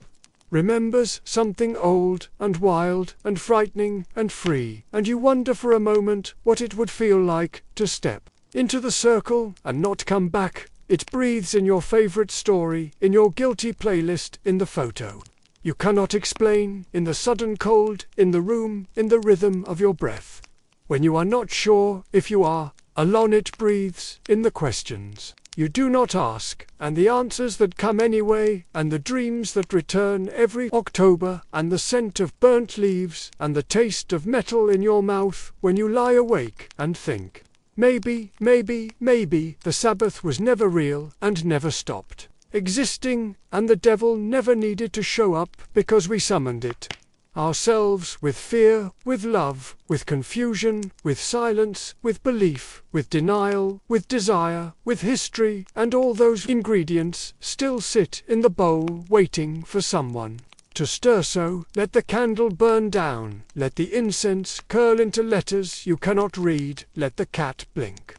Speaker 1: remembers something old and wild and frightening and free, and you wonder for a moment what it would feel like to step into the circle and not come back. It breathes in your favorite story, in your guilty playlist, in the photo you cannot explain, in the sudden cold, in the room, in the rhythm of your breath. When you are not sure if you are alone, it breathes in the questions you do not ask, and the answers that come anyway, and the dreams that return every October, and the scent of burnt leaves, and the taste of metal in your mouth when you lie awake and think, maybe, the Sabbath was never real and never stopped existing, and the devil never needed to show up because we summoned it ourselves, with fear, with love, with confusion, with silence, with belief, with denial, with desire, with history, and all those ingredients still sit in the bowl waiting for someone to stir. So let the candle burn down, let the incense curl into letters you cannot read, let the cat blink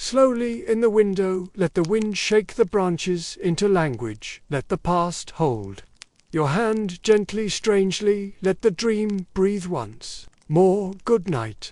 Speaker 1: slowly in the window, let the wind shake the branches into language, let the past hold your hand gently, strangely, let the dream breathe once more. Good night.